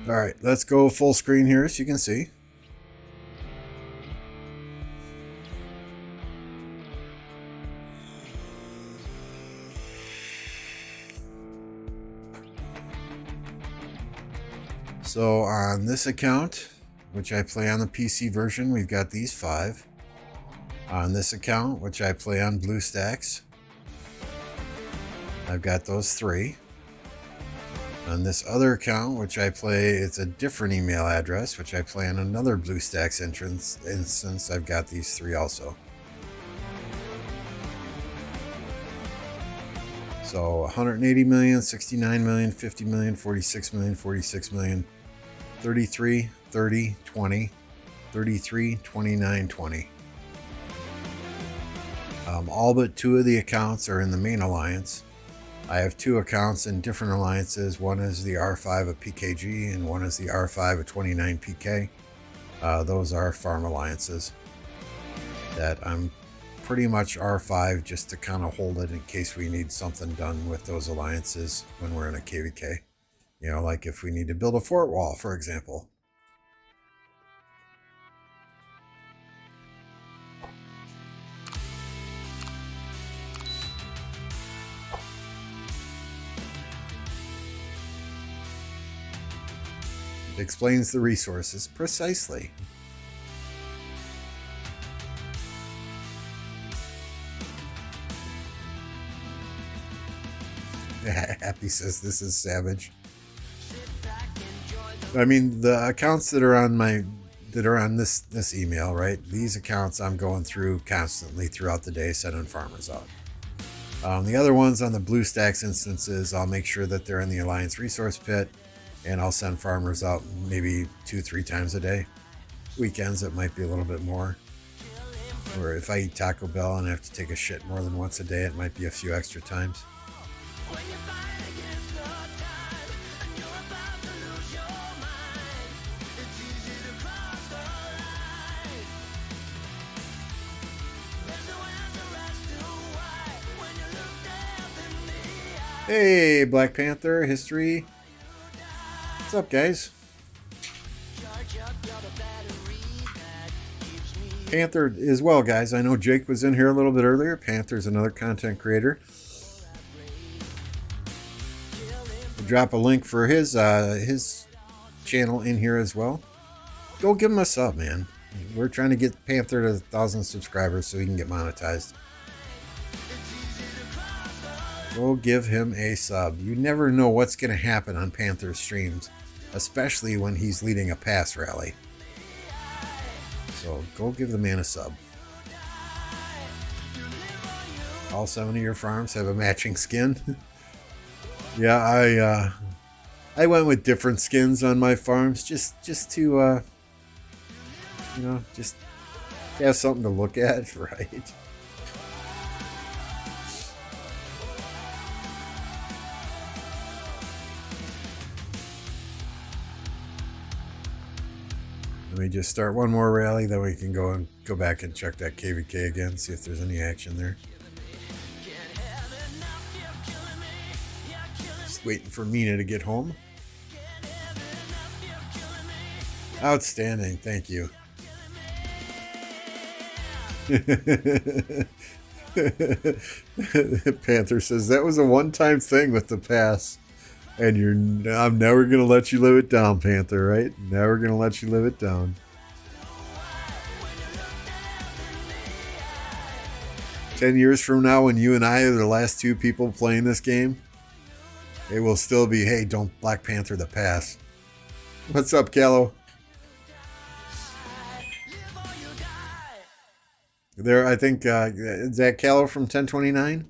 All right, let's go full screen here so you can see. So on this account, which I play on the PC version, we've got these 5. On this account, which I play on BlueStacks, I've got those 3. On this other account, which I play, it's a different email address, which I play on another BlueStacks instance, I've got these 3 also. So 180 million, 69 million, 50 million, 46 million, 46 million, 33, 30, 20, 33, 29, 20. All but 2 of the accounts are in the main alliance. I have 2 accounts in different alliances. One is the R5 of PKG and one is the R5 of 29 PK. Those are farm alliances that I'm pretty much R5 just to kind of hold it in case we need something done with those alliances when we're in a KvK. You know, like if we need to build a fort wall, for example. It explains the resources precisely. Happy says this is savage. I mean, the accounts that are on this email, right? These accounts I'm going through constantly throughout the day, sending farmers out. The other ones on the BlueStacks instances, I'll make sure that they're in the Alliance Resource Pit, and I'll send farmers out maybe 2-3 times a day. Weekends, it might be a little bit more. Or if I eat Taco Bell and I have to take a shit more than once a day, it might be a few extra times. Hey, Black Panther history. What's up, guys? Panther as well, guys. I know Jake was in here a little bit earlier. Panther's another content creator. I'll drop a link for his channel in here as well. Go give him a sub, man. We're trying to get Panther to 1,000 subscribers so he can get monetized. Go give him a sub. You never know what's going to happen on Panther's streams, especially when he's leading a pass rally. So go give the man a sub. All 7 of your farms have a matching skin. Yeah, I went with different skins on my farms just to just have something to look at, right? Let me just start one more rally, then we can go back and check that KvK again, see if there's any action there. Just waiting for Mina to get home. Outstanding, thank you. Panther says that was a one-time thing with the pass. And I'm never going to let you live it down, Panther, right? Never going to let you live it down. 10 years from now, when you and I are the last 2 people playing this game, it will still be, hey, don't Black Panther the pass. What's up, Callow? There, I think, is that Callow from 1029?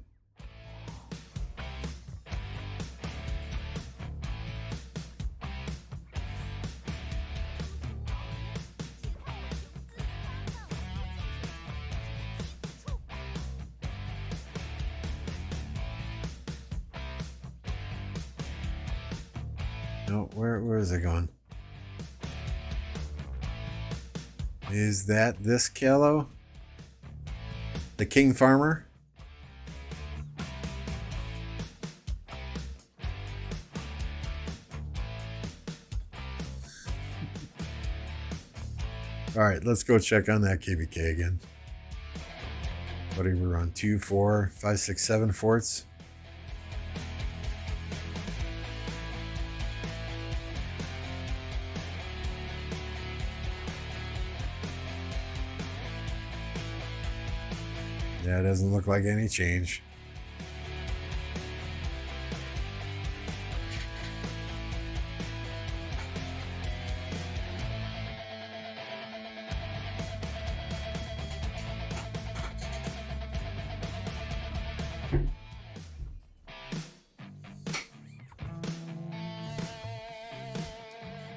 No, where is it going? Is that this Callow? The King Farmer? Alright, let's go check on that KvK again. What are we on? 2, 4, 5, 6, 7 forts? Yeah, it doesn't look like any change.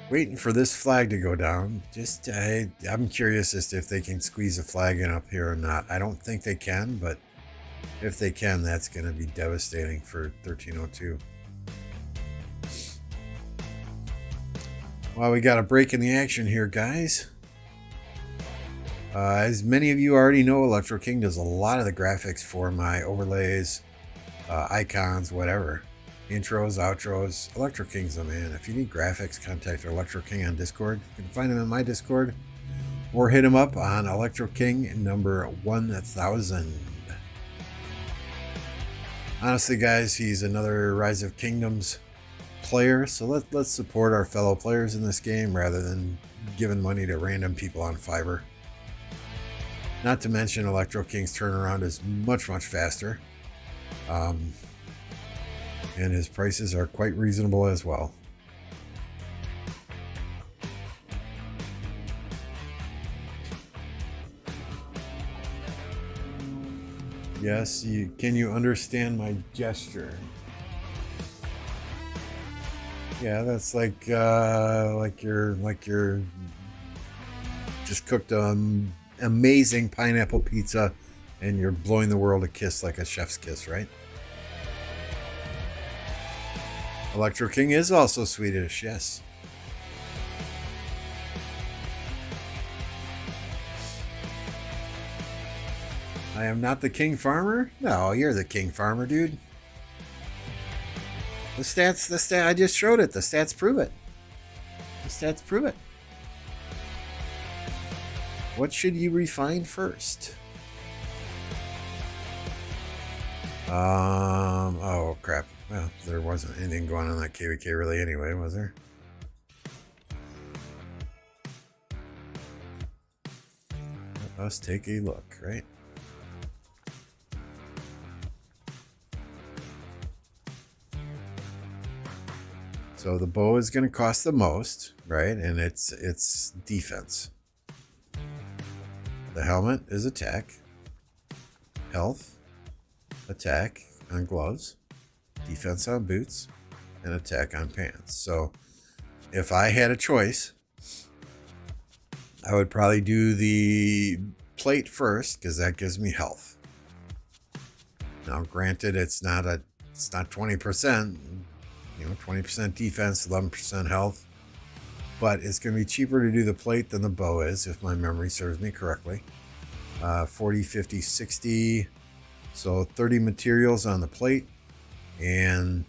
Waiting for this flag to go down. I'm curious as to if they can squeeze a flag in up here or not. I don't think they can, but if they can, that's going to be devastating for 1302. Well, we got a break in the action here, guys. As many of you already know, Electro King does a lot of the graphics for my overlays, icons, whatever. Intros, outros. Electro King's the man. If you need graphics, contact Electro King on Discord. You can find him in my Discord or hit him up on Electro King number 1000. Honestly, guys, he's another Rise of Kingdoms player, so let's support our fellow players in this game rather than giving money to random people on Fiverr. Not to mention Electro King's turnaround is much faster. And his prices are quite reasonable as well. Yes, can you understand my gesture? Yeah, that's like you're just cooked an amazing pineapple pizza and you're blowing the world a kiss like a chef's kiss, right? Electro King is also Swedish, yes. I am not the king farmer? No, you're the king farmer, dude. The stats, I just showed it. The stats prove it. The stats prove it. What should you refine first? Oh crap. Well, there wasn't anything going on that KvK really anyway, was there? Let us take a look, right? So the bow is going to cost the most, right? And it's defense. The helmet is attack, health, attack on gloves, defense on boots, and attack on pants. So if I had a choice, I would probably do the plate first because that gives me health. Now, granted, it's not 20%. 20% defense, 11% health. But it's going to be cheaper to do the plate than the bow is, if my memory serves me correctly. 40, 50, 60. So 30 materials on the plate. And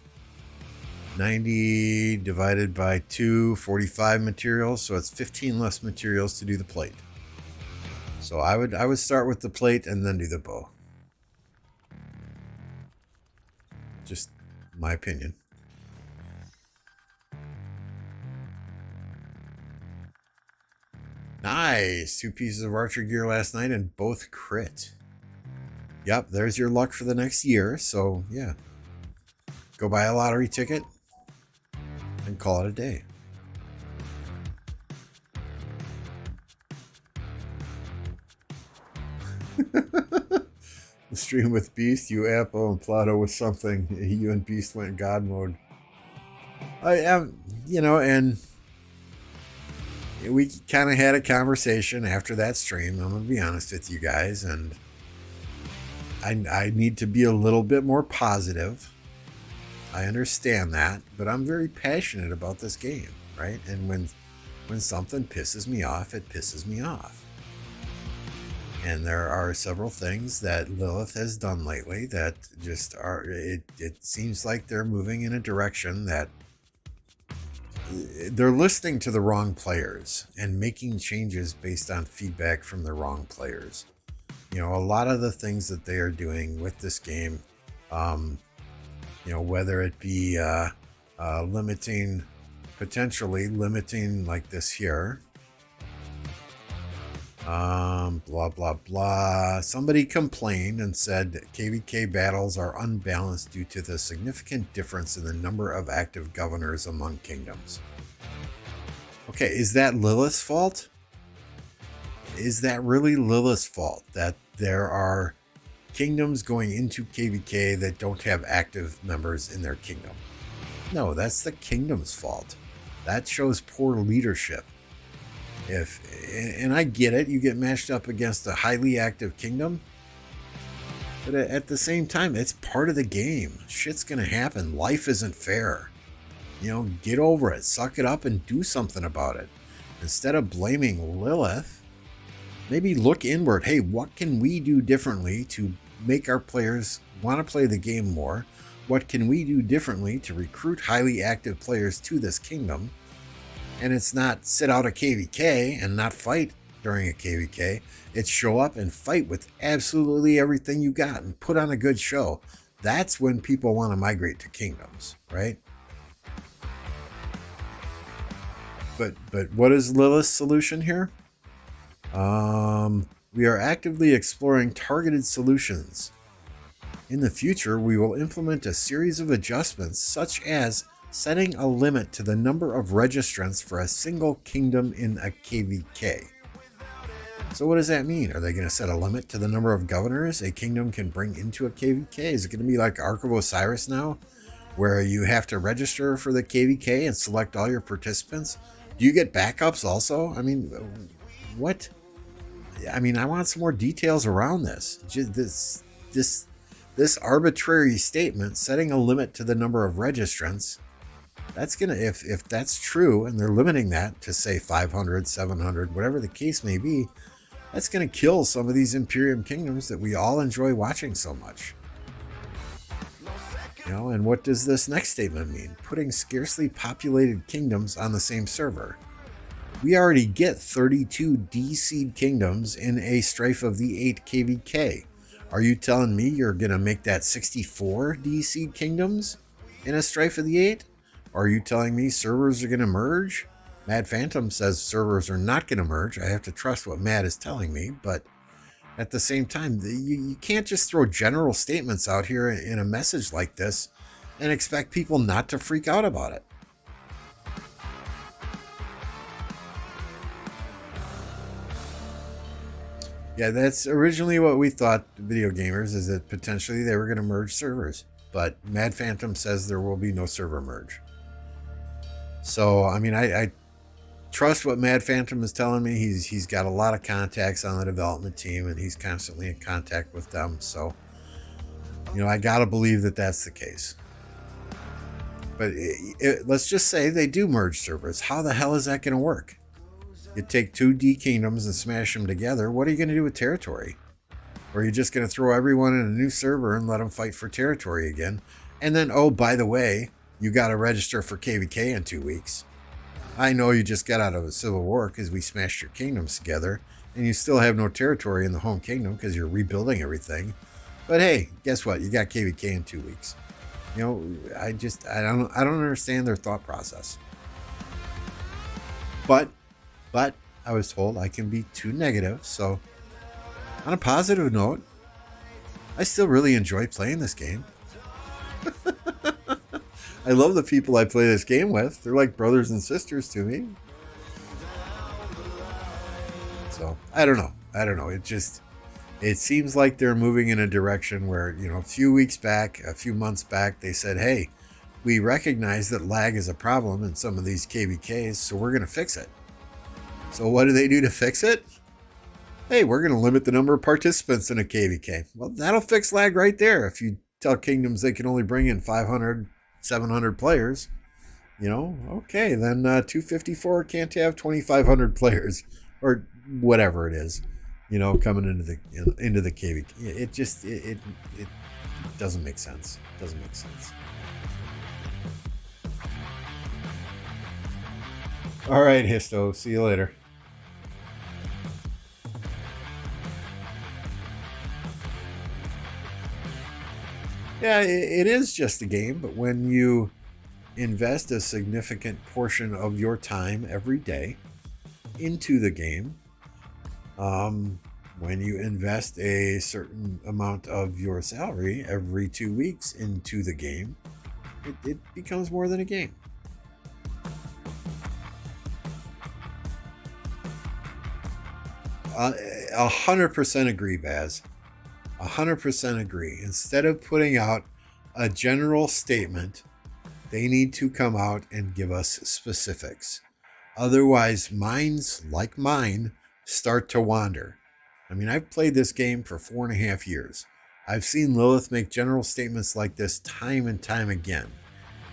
90 divided by 2, 45 materials. So it's 15 less materials to do the plate. So I would start with the plate and then do the bow. Just my opinion. Nice. 2 pieces of archer gear last night and both crit. Yep, there's your luck for the next year. So, yeah. Go buy a lottery ticket and call it a day. The stream with Beast, you Apple and Plato was something. You and Beast went God mode. I am, and we kind of had a conversation after that stream. I'm going to be honest with you guys. And I need to be a little bit more positive. I understand that, but I'm very passionate about this game, right? And when something pisses me off, it pisses me off. And there are several things that Lilith has done lately that just are, it seems like they're moving in a direction that they're listening to the wrong players and making changes based on feedback from the wrong players. A lot of the things that they are doing with this game, whether it be potentially limiting like this here, blah, blah, blah. Somebody complained and said KvK battles are unbalanced due to the significant difference in the number of active governors among kingdoms. Okay, is that Lilith's fault? Is that really Lilith's fault that there are kingdoms going into KvK that don't have active members in their kingdom? No, that's the kingdom's fault. That shows poor leadership. And I get it, you get matched up against a highly active kingdom, but at the same time, it's part of the game. Shit's gonna happen. Life isn't fair. Get over it, suck it up, and do something about it. Instead of blaming Lilith, maybe look inward. Hey, what can we do differently to make our players want to play the game more? What can we do differently to recruit highly active players to this kingdom? And it's not sit out a KvK and not fight during a KvK. It's show up and fight with absolutely everything you got and put on a good show. That's when people want to migrate to kingdoms, right? But what is Lilith's solution here? We are actively exploring targeted solutions In the future, we will implement a series of adjustments such as setting a limit to the number of registrants for a single kingdom in a KvK. So what does that mean? Are they going to set a limit to the number of governors a kingdom can bring into a KvK? Is it going to be like Ark of Osiris now, where you have to register for the KvK and select all your participants? Do you get backups also? I mean, what? I mean, I want some more details around this. This arbitrary statement setting a limit to the number of registrants. That's gonna, if that's true, and they're limiting that to say 500, 700, whatever the case may be, that's going to kill some of these Imperium kingdoms that we all enjoy watching so much. And what does this next statement mean? Putting scarcely populated kingdoms on the same server. We already get 32 D-seed kingdoms in a Strife of the 8 KvK. Are you telling me you're going to make that 64 D-seed kingdoms in a Strife of the 8? Or are you telling me servers are going to merge? Mad Phantom says servers are not going to merge. I have to trust what Mad is telling me, but at the same time, you can't just throw general statements out here in a message like this and expect people not to freak out about it. Yeah, that's originally what we thought, video gamers, is that potentially they were going to merge servers, but Mad Phantom says there will be no server merge. So, I mean, I trust what Mad Phantom is telling me. He's got a lot of contacts on the development team, and he's constantly in contact with them. So, I gotta believe that that's the case. But let's just say they do merge servers. How the hell is that going to work? You take 2 D kingdoms and smash them together. What are you going to do with territory? Or are you just going to throw everyone in a new server and let them fight for territory again? And then, oh, by the way, you got to register for KvK in 2 weeks. I know you just got out of a civil war because we smashed your kingdoms together, and you still have no territory in the home kingdom because you're rebuilding everything. But hey, guess what? You got KvK in 2 weeks. I don't understand their thought process. But I was told I can be too negative. So on a positive note, I still really enjoy playing this game. I love the people I play this game with. They're like brothers and sisters to me. So, I don't know. It seems like they're moving in a direction where, a few months back, they said, hey, we recognize that lag is a problem in some of these KvKs, so we're going to fix it. So what do they do to fix it? Hey, we're going to limit the number of participants in a KvK. Well, that'll fix lag right there. If you tell kingdoms they can only bring in 500, 700 players, okay, then 254 can't have 2,500 players or whatever it is, coming into the KvK. It doesn't make sense. Doesn't make sense. All right, Histo. See you later. Yeah, it is just a game, but when you invest a significant portion of your time every day into the game, when you invest a certain amount of your salary every 2 weeks into the game, it becomes more than a game. Uh, 100% agree, Baz. 100% agree. Instead of putting out a general statement, they need to come out and give us specifics. Otherwise, minds like mine start to wander. I mean, I've played this game for 4.5 years. I've seen Lilith make general statements like this time and time again.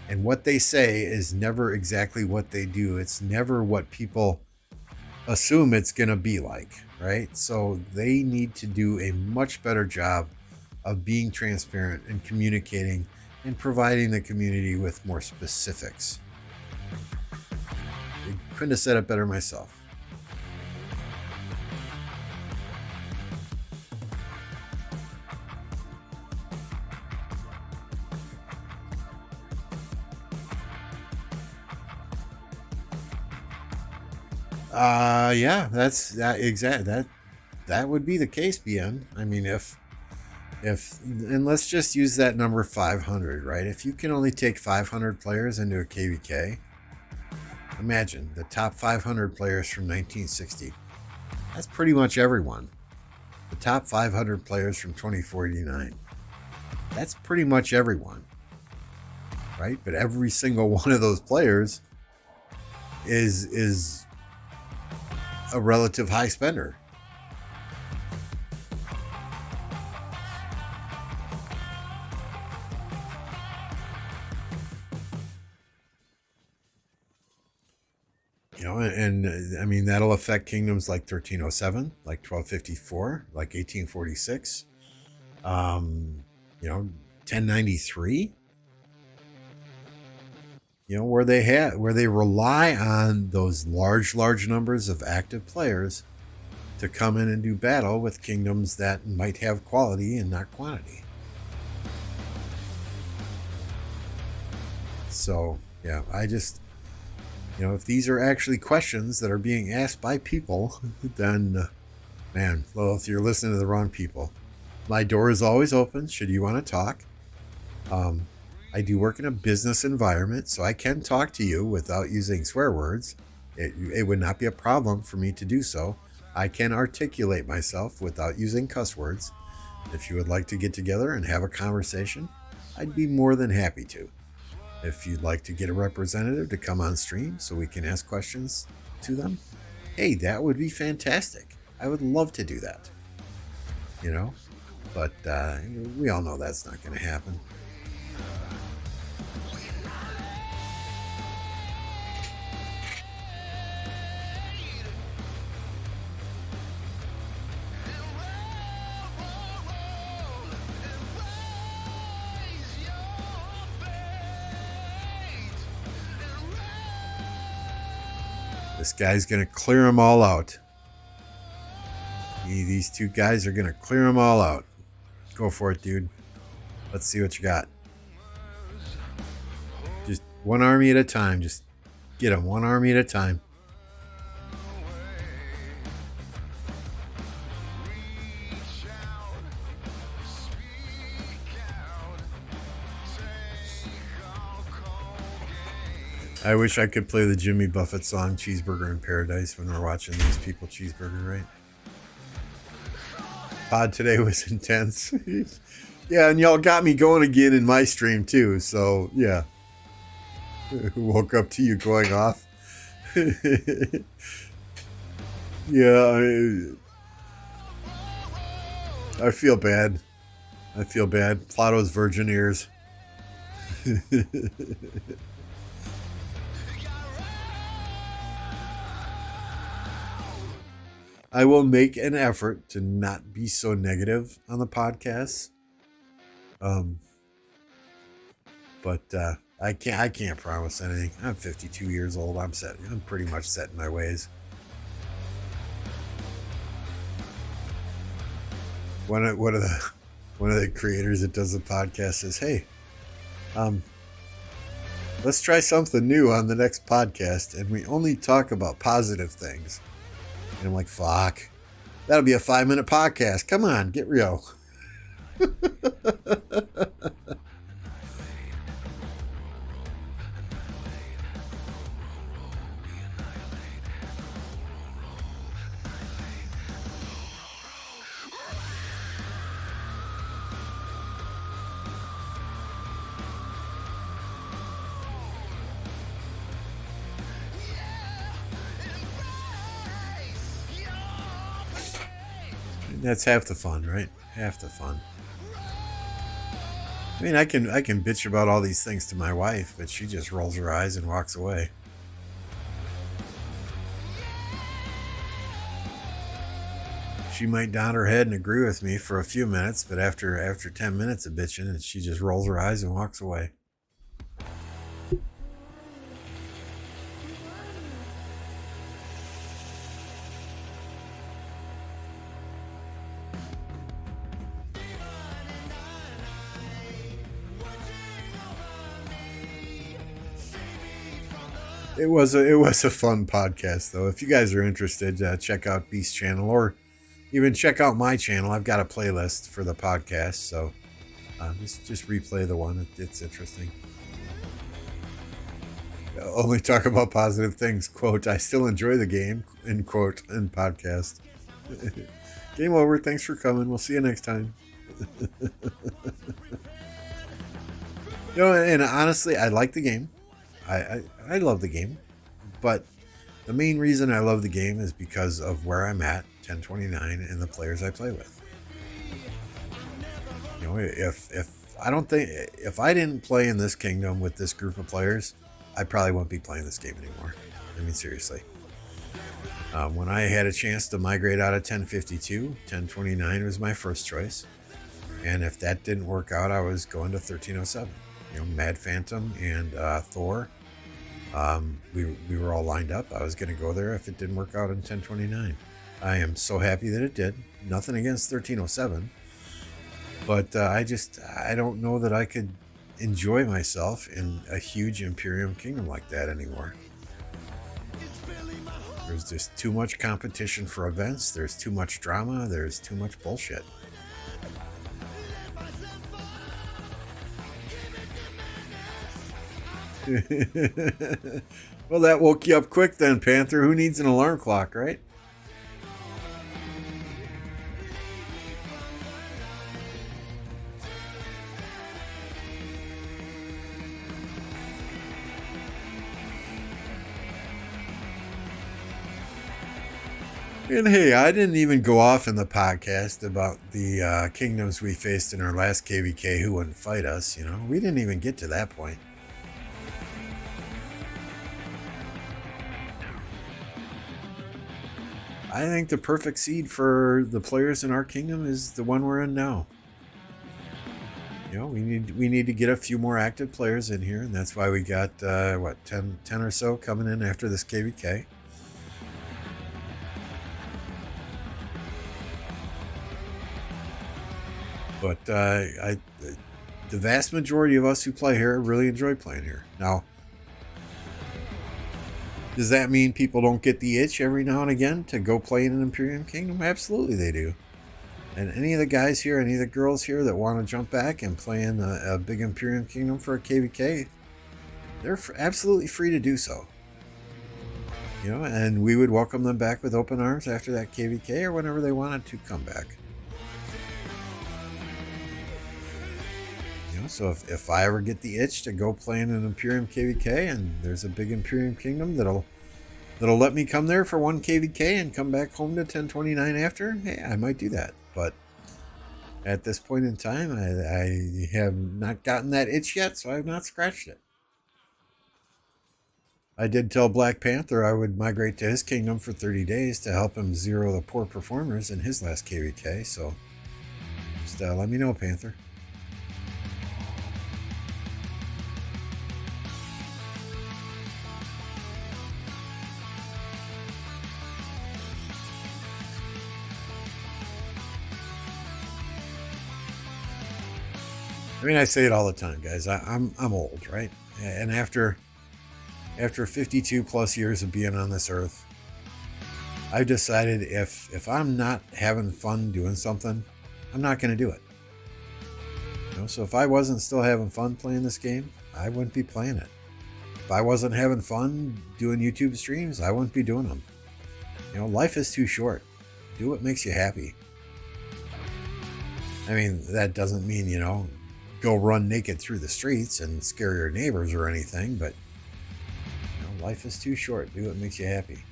And what they say is never exactly what they do. It's never what people assume it's going to be like, right? So they need to do a much better job of being transparent and communicating and providing the community with more specifics. I couldn't have said it better myself. Yeah, that's that exact that would be the case, BN. I mean, if And let's just use that number 500, right? If you can only take 500 players into a KvK, imagine the top 500 players from 1960. That's pretty much everyone. The top 500 players from 2049. That's pretty much everyone, right? But every single one of those players is a relative high spender. And I mean, that'll affect kingdoms like 1307, like 1254, like 1846, 1093, where they rely on those large numbers of active players to come in and do battle with kingdoms that might have quality and not quantity. So, yeah, I just... if these are actually questions that are being asked by people, then, if you're listening to the wrong people. My door is always open should you want to talk. I do work in a business environment, so I can talk to you without using swear words. It would not be a problem for me to do so. I can articulate myself without using cuss words. If you would like to get together and have a conversation, I'd be more than happy to. If you'd like to get a representative to come on stream so we can ask questions to them, hey, that would be fantastic. I would love to do that. But we all know that's not going to happen. This guy's going to clear them all out. These two guys are going to clear them all out. Go for it, dude. Let's see what you got. Just one army at a time. Just get them one army at a time. I wish I could play the Jimmy Buffett song Cheeseburger in Paradise when we're watching these people cheeseburger, right? Pod today was intense. Yeah, and y'all got me going again in my stream too, so yeah. Woke up to you going off. Yeah, I feel bad. Plato's virgin ears. I will make an effort to not be so negative on the podcast. But I can't promise anything. I'm 52 years old. I'm pretty much set in my ways. One of the creators that does the podcast says, "Hey, let's try something new on the next podcast, and we only talk about positive things." And I'm like, fuck. That'll be a 5-minute podcast. Come on, get real. That's half the fun, right? Half the fun. I mean, I can bitch about all these things to my wife, but she just rolls her eyes and walks away. She might nod her head and agree with me for a few minutes, but after 10 minutes of bitching, she just rolls her eyes and walks away. It was a fun podcast, though. If you guys are interested, check out Beast's channel, or even check out my channel. I've got a playlist for the podcast, so just replay the one. It's interesting. Only talk about positive things. Quote, I still enjoy the game. End quote, in podcast. Game over. Thanks for coming. We'll see you next time. And honestly, I like the game. I love the game. But the main reason I love the game is because of where I'm at, 1029, and the players I play with. If I didn't play in this kingdom with this group of players, I probably wouldn't be playing this game anymore. I mean, seriously. When I had a chance to migrate out of 1052, 1029 was my first choice. And if that didn't work out, I was going to 1307. Mad Phantom and Thor. We were all lined up. I was going to go there if it didn't work out in 1029. I am so happy that it did. Nothing against 1307. But I don't know that I could enjoy myself in a huge Imperium kingdom like that anymore. There's just too much competition for events. There's too much drama. There's too much bullshit. Well, that woke you up quick then, Panther. Who needs an alarm clock, right? And hey, I didn't even go off in the podcast about the kingdoms we faced in our last KvK who wouldn't fight us. We didn't even get to that point. I think the perfect seed for the players in our kingdom is the one we're in now. We need to get a few more active players in here, and that's why we got 10 or so coming in after this KvK. But the vast majority of us who play here really enjoy playing here. Now, does that mean people don't get the itch every now and again to go play in an Imperium Kingdom? Absolutely they do. And any of the guys here, any of the girls here that want to jump back and play in a big Imperium Kingdom for a KvK, they're absolutely free to do so. And we would welcome them back with open arms after that KvK or whenever they wanted to come back. So if I ever get the itch to go play in an Imperium KvK and there's a big Imperium Kingdom that'll let me come there for one KvK and come back home to 1029 after, hey, I might do that. But at this point in time, I have not gotten that itch yet, so I have not scratched it. I did tell Black Panther I would migrate to his kingdom for 30 days to help him zero the poor performers in his last KvK, so just let me know, Panther. I mean, I say it all the time, guys. I'm old, right? And after 52 plus years of being on this earth, I've decided if I'm not having fun doing something, I'm not going to do it. So if I wasn't still having fun playing this game, I wouldn't be playing it. If I wasn't having fun doing YouTube streams, I wouldn't be doing them. Life is too short. Do what makes you happy. I mean, that doesn't mean, go run naked through the streets and scare your neighbors or anything, but life is too short. Do what makes you happy.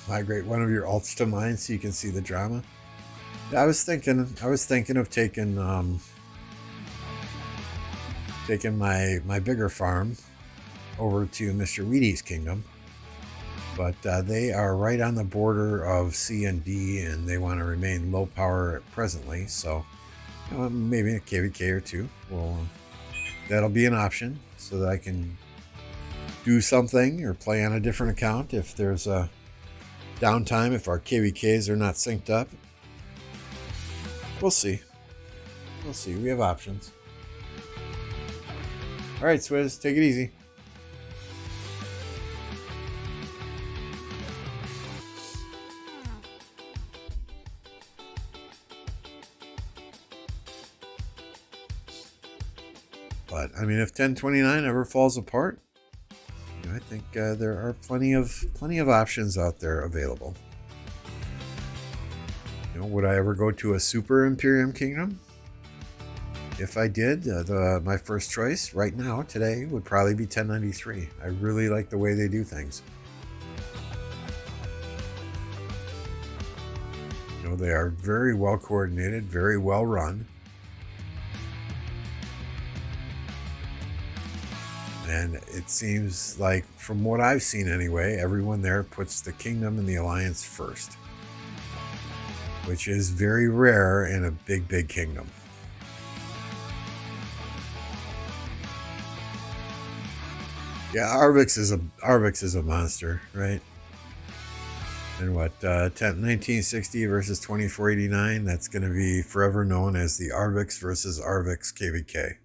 Migrate one of your alts to mine so you can see the drama. I was thinking of taking my bigger farm over to Mr. Weedy's kingdom, but they are right on the border of C and D, and they want to remain low power presently, so maybe a KvK or two. Well, that'll be an option so that I can do something or play on a different account if there's a downtime, if our KvKs are not synced up. We'll see. We have options. All right, Swizz, take it easy. But I mean, if 1029 ever falls apart, I think there are plenty of options out there available. Would I ever go to a Super Imperium Kingdom? If I did, my first choice right now, today, would probably be 1093. I really like the way they do things. They are very well coordinated, very well run. And it seems like, from what I've seen anyway, everyone there puts the kingdom and the alliance first, which is very rare in a big kingdom. Yeah, Arvix is a monster, right? And what, 1960 versus 2489, that's going to be forever known as the Arvix versus Arvix KvK.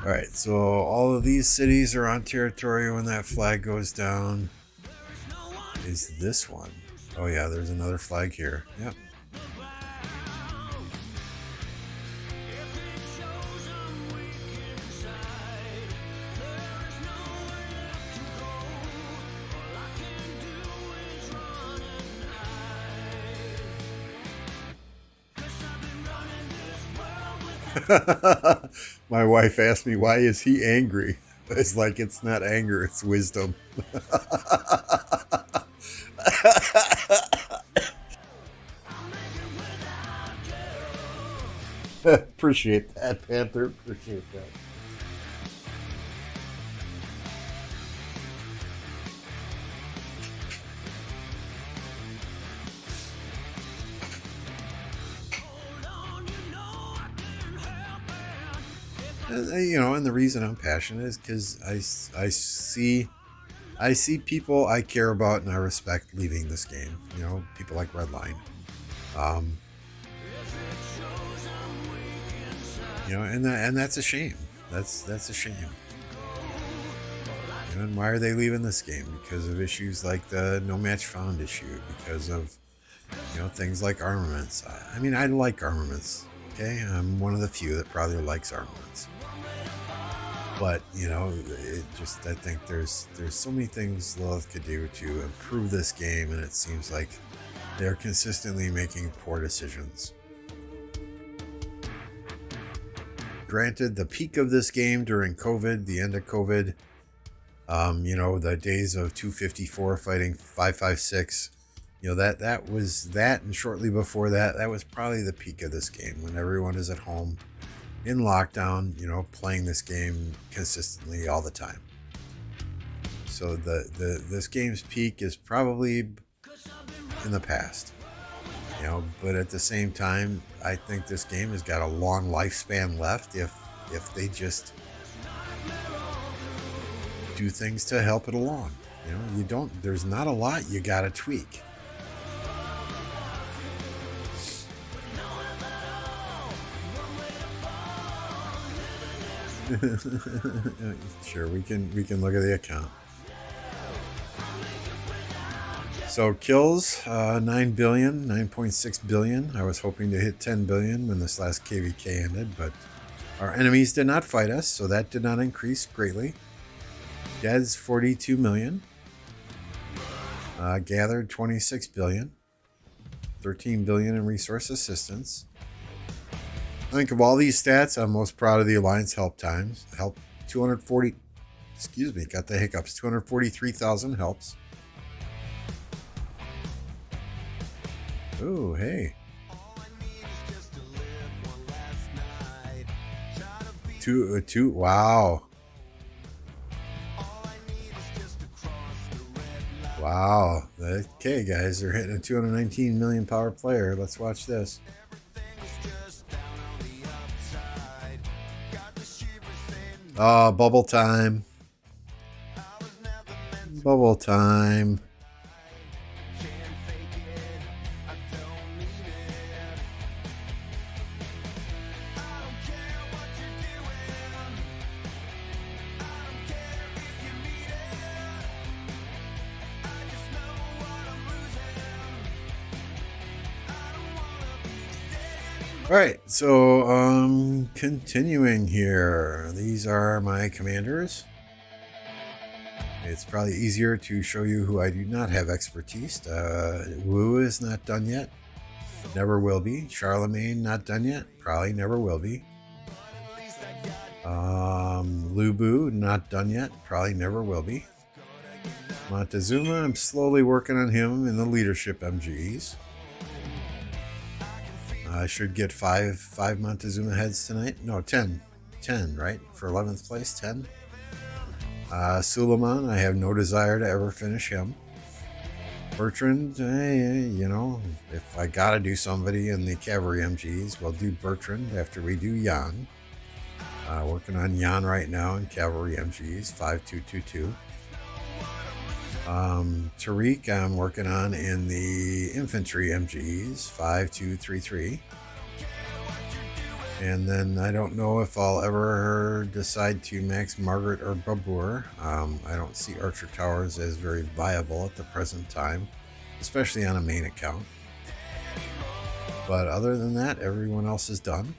All right, so all of these cities are on territory when that flag goes down. Is this one? Oh yeah, there's another flag here. Yep. My wife asked me, why is he angry? It's like, it's not anger, it's wisdom. Appreciate that, Panther. Appreciate that. And the reason I'm passionate is because I see people I care about and I respect leaving this game. People like Redline. And that's a shame. That's a shame. And why are they leaving this game? Because of issues like the no match found issue. Because of things like armaments. I mean, I like armaments. Okay, I'm one of the few that probably likes armaments. But I think there's so many things Lilith could do to improve this game, and it seems like they're consistently making poor decisions. Granted, the peak of this game during COVID, the end of COVID, the days of 254 fighting 556, that was that, and shortly before that was probably the peak of this game, when everyone is at home in lockdown, playing this game consistently all the time. So this game's peak is probably in the past. But at the same time, I think this game has got a long lifespan left if they just do things to help it along. There's not a lot you gotta tweak. Sure, we can look at the account. So kills, 9 billion, 9.6 billion. I was hoping to hit 10 billion when this last KvK ended, but our enemies did not fight us, so that did not increase greatly. Deads, 42 million. Gathered, 26 billion. 13 billion in resource assistance. I think of all these stats, I'm most proud of the Alliance help times. Help 240, got the hiccups. 243,000 helps. Oh, hey. Two, wow. Wow. Okay, guys, they're hitting a 219 million power player. Let's watch this. Oh, bubble time. Bubble time. All right, so continuing here. These are my commanders. It's probably easier to show you who I do not have expertise. Wu is not done yet. Never will be. Charlemagne, not done yet. Probably never will be. Lu Bu, not done yet. Probably never will be. Montezuma, I'm slowly working on him in the leadership MGEs. I should get five Montezuma heads tonight. No, 10. 10, right? For 11th place, 10. Suleiman, I have no desire to ever finish him. Bertrand, you know, if I gotta do somebody in the cavalry MGs, we'll do Bertrand after we do Jan. Working on Jan right now in cavalry MGs, 5222. Tariq, I'm working on in the infantry MGs, 5233. And then I don't know if I'll ever decide to max Margaret or Babur. I don't see Archer Towers as very viable at the present time, especially on a main account. But other than that, everyone else is done.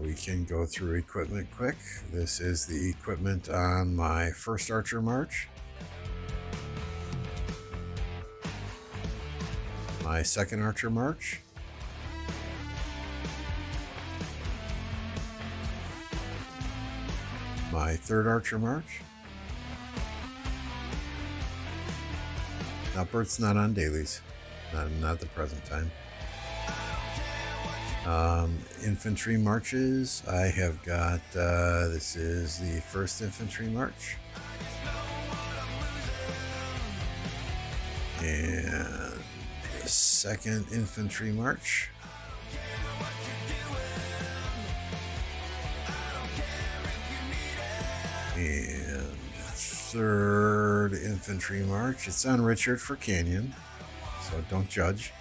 We can go through equipment quick. This is the equipment on my first Archer March. My second Archer March. My third Archer March. Now, Bert's not on dailies. Not at the present time. Infantry marches. I have got, this is the first infantry march. And the second infantry march. And third infantry march. It's on Richard for Canyon, so don't judge.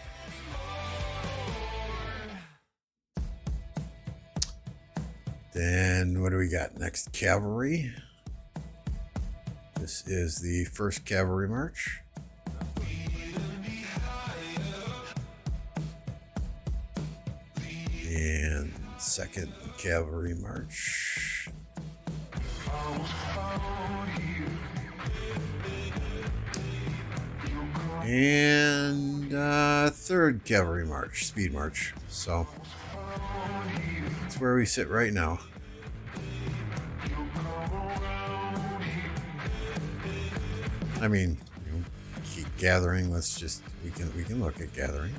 Then what do we got next? Cavalry. This is the first cavalry march. And second cavalry march. And third cavalry march, speed march. So that's where we sit right now. I mean, keep gathering. Let's just we can look at gathering.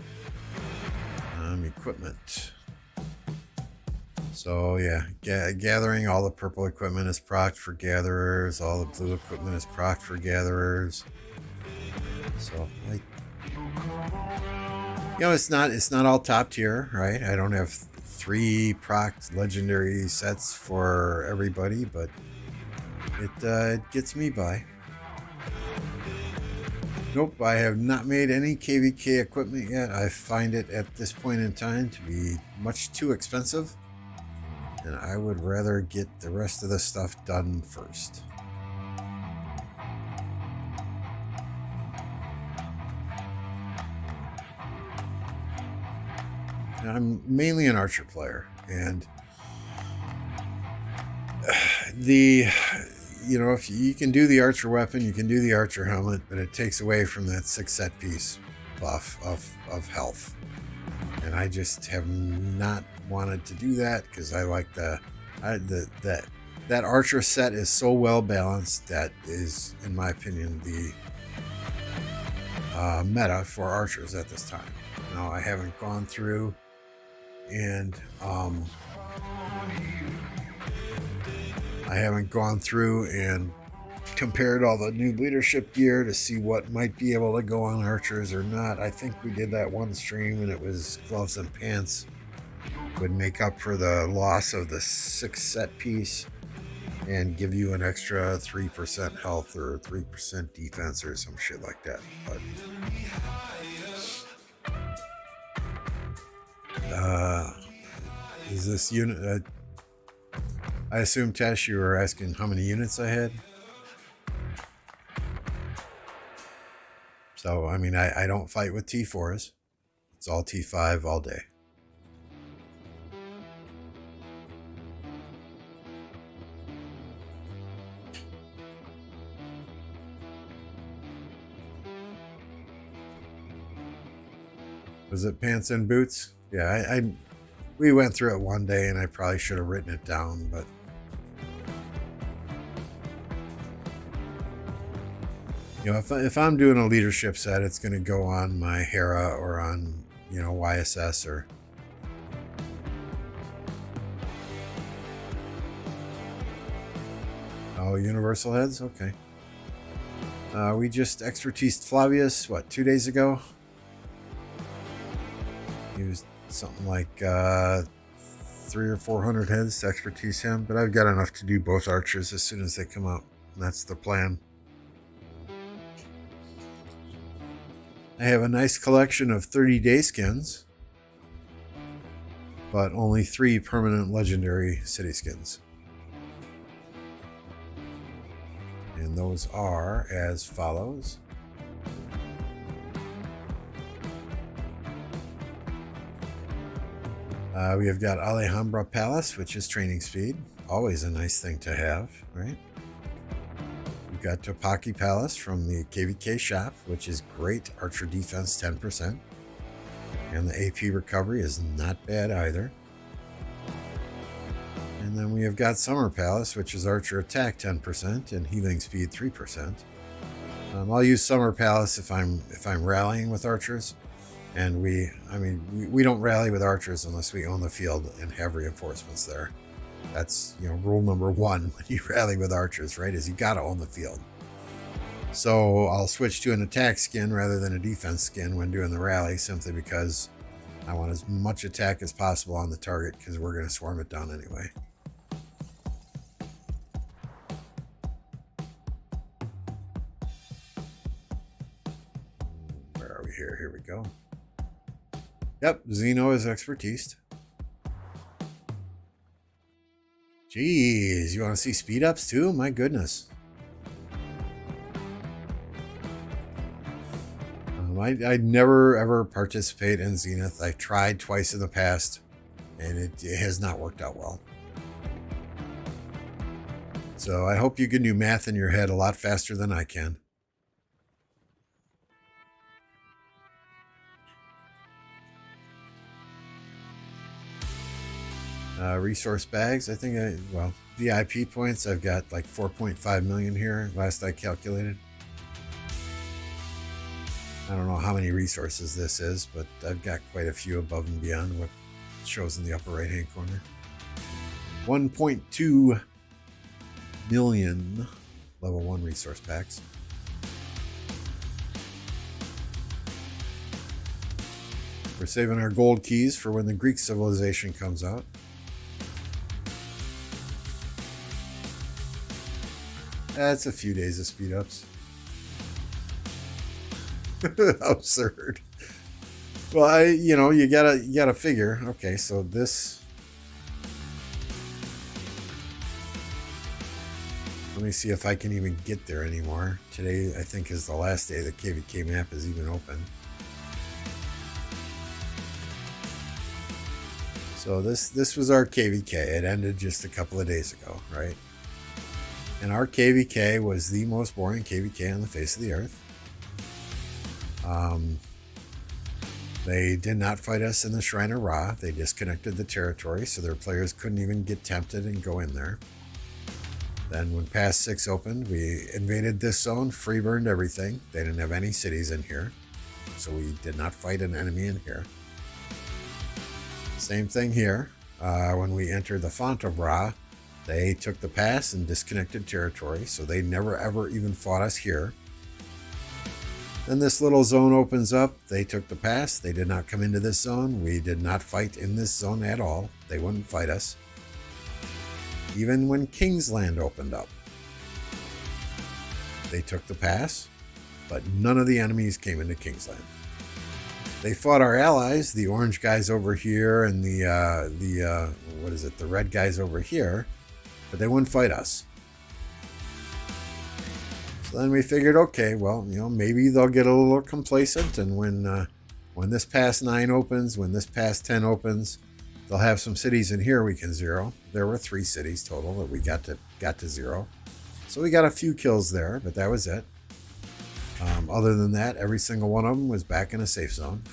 Equipment. So yeah, gathering. All the purple equipment is procced for gatherers. All the blue equipment is procced for gatherers. So it's not all top tier, right? I don't have 3 procced legendary sets for everybody, but it gets me by. Nope, I have not made any KvK equipment yet. I find it at this point in time to be much too expensive, and I would rather get the rest of the stuff done first. I'm mainly an Archer player, and if you can do the Archer weapon, you can do the Archer helmet, but it takes away from that 6 set piece buff of health. And I just have not wanted to do that because I like that Archer set is so well balanced. That is, in my opinion, the meta for Archers at this time. Now, I haven't gone through and compared all the new leadership gear to see what might be able to go on Archers or not. I think we did that one stream and it was gloves and pants would make up for the loss of the 6 set piece and give you an extra 3% health or 3% defense or some shit like that. But is this unit? I assume, Tesh, you were asking how many units I had. So, I mean, I don't fight with T4s. It's all T5 all day. Was it pants and boots? Yeah, we went through it one day and I probably should have written it down, but you know, if I'm doing a leadership set, it's going to go on my Hera or on, you know, YSS or oh, Universal Heads? Okay. We just expertised Flavius, what, 2 days ago? Used something like 300 or 400 heads to expertise him, but I've got enough to do both archers as soon as they come out. And that's the plan. I have a nice collection of 30-day skins, but only 3 permanent legendary city skins. And those are as follows. We have got Alhambra Palace, which is training speed. Always a nice thing to have, right? We've got Topaki Palace from the KvK shop, which is great archer defense 10%. And the AP recovery is not bad either. And then we have got Summer Palace, which is archer attack 10% and healing speed 3%. I'll use Summer Palace if I'm rallying with archers. And we don't rally with archers unless we own the field and have reinforcements there. That's, you know, rule number 1 when you rally with archers, right? Is you got to own the field. So I'll switch to an attack skin rather than a defense skin when doing the rally, simply because I want as much attack as possible on the target because we're going to swarm it down anyway. Where are we here? Here we go. Yep, Xeno is expertise. Jeez, you want to see speed ups too? My goodness. I never ever participate in Zenith. I tried twice in the past, and it has not worked out well. So I hope you can do math in your head a lot faster than I can. Resource bags, I think, well, VIP points, I've got like 4.5 million here, last I calculated. I don't know how many resources this is, but I've got quite a few above and beyond what shows in the upper right hand corner. 1.2 million level 1 resource packs. We're saving our gold keys for when the Greek civilization comes out. That's a few days of speed ups. Absurd. Well, you gotta figure. Okay, so this. Let me see if I can even get there anymore. Today, I think, is the last day the KvK map is even open. So this was our KvK. It ended just a couple of days ago, right? And our KvK was the most boring KvK on the face of the earth. They did not fight us in the Shrine of Ra. They disconnected the territory, so their players couldn't even get tempted and go in there. Then when Pass 6 opened, we invaded this zone, free burned everything. They didn't have any cities in here, so we did not fight an enemy in here. Same thing here. When we entered the Font of Ra, they took the pass and disconnected territory, so they never ever even fought us here. Then this little zone opens up. They took the pass. They did not come into this zone. We did not fight in this zone at all. They wouldn't fight us. Even when Kingsland opened up, they took the pass, but none of the enemies came into Kingsland. They fought our allies, the orange guys over here and the red guys over here, but they wouldn't fight us. So then we figured, okay, well, maybe they'll get a little complacent, and when When this past 9 opens, when this past 10 opens, they'll have some cities in here we can zero. There were 3 cities total that we got to zero. So we got a few kills there, but that was it. Other than that, every single one of them was back in a safe zone.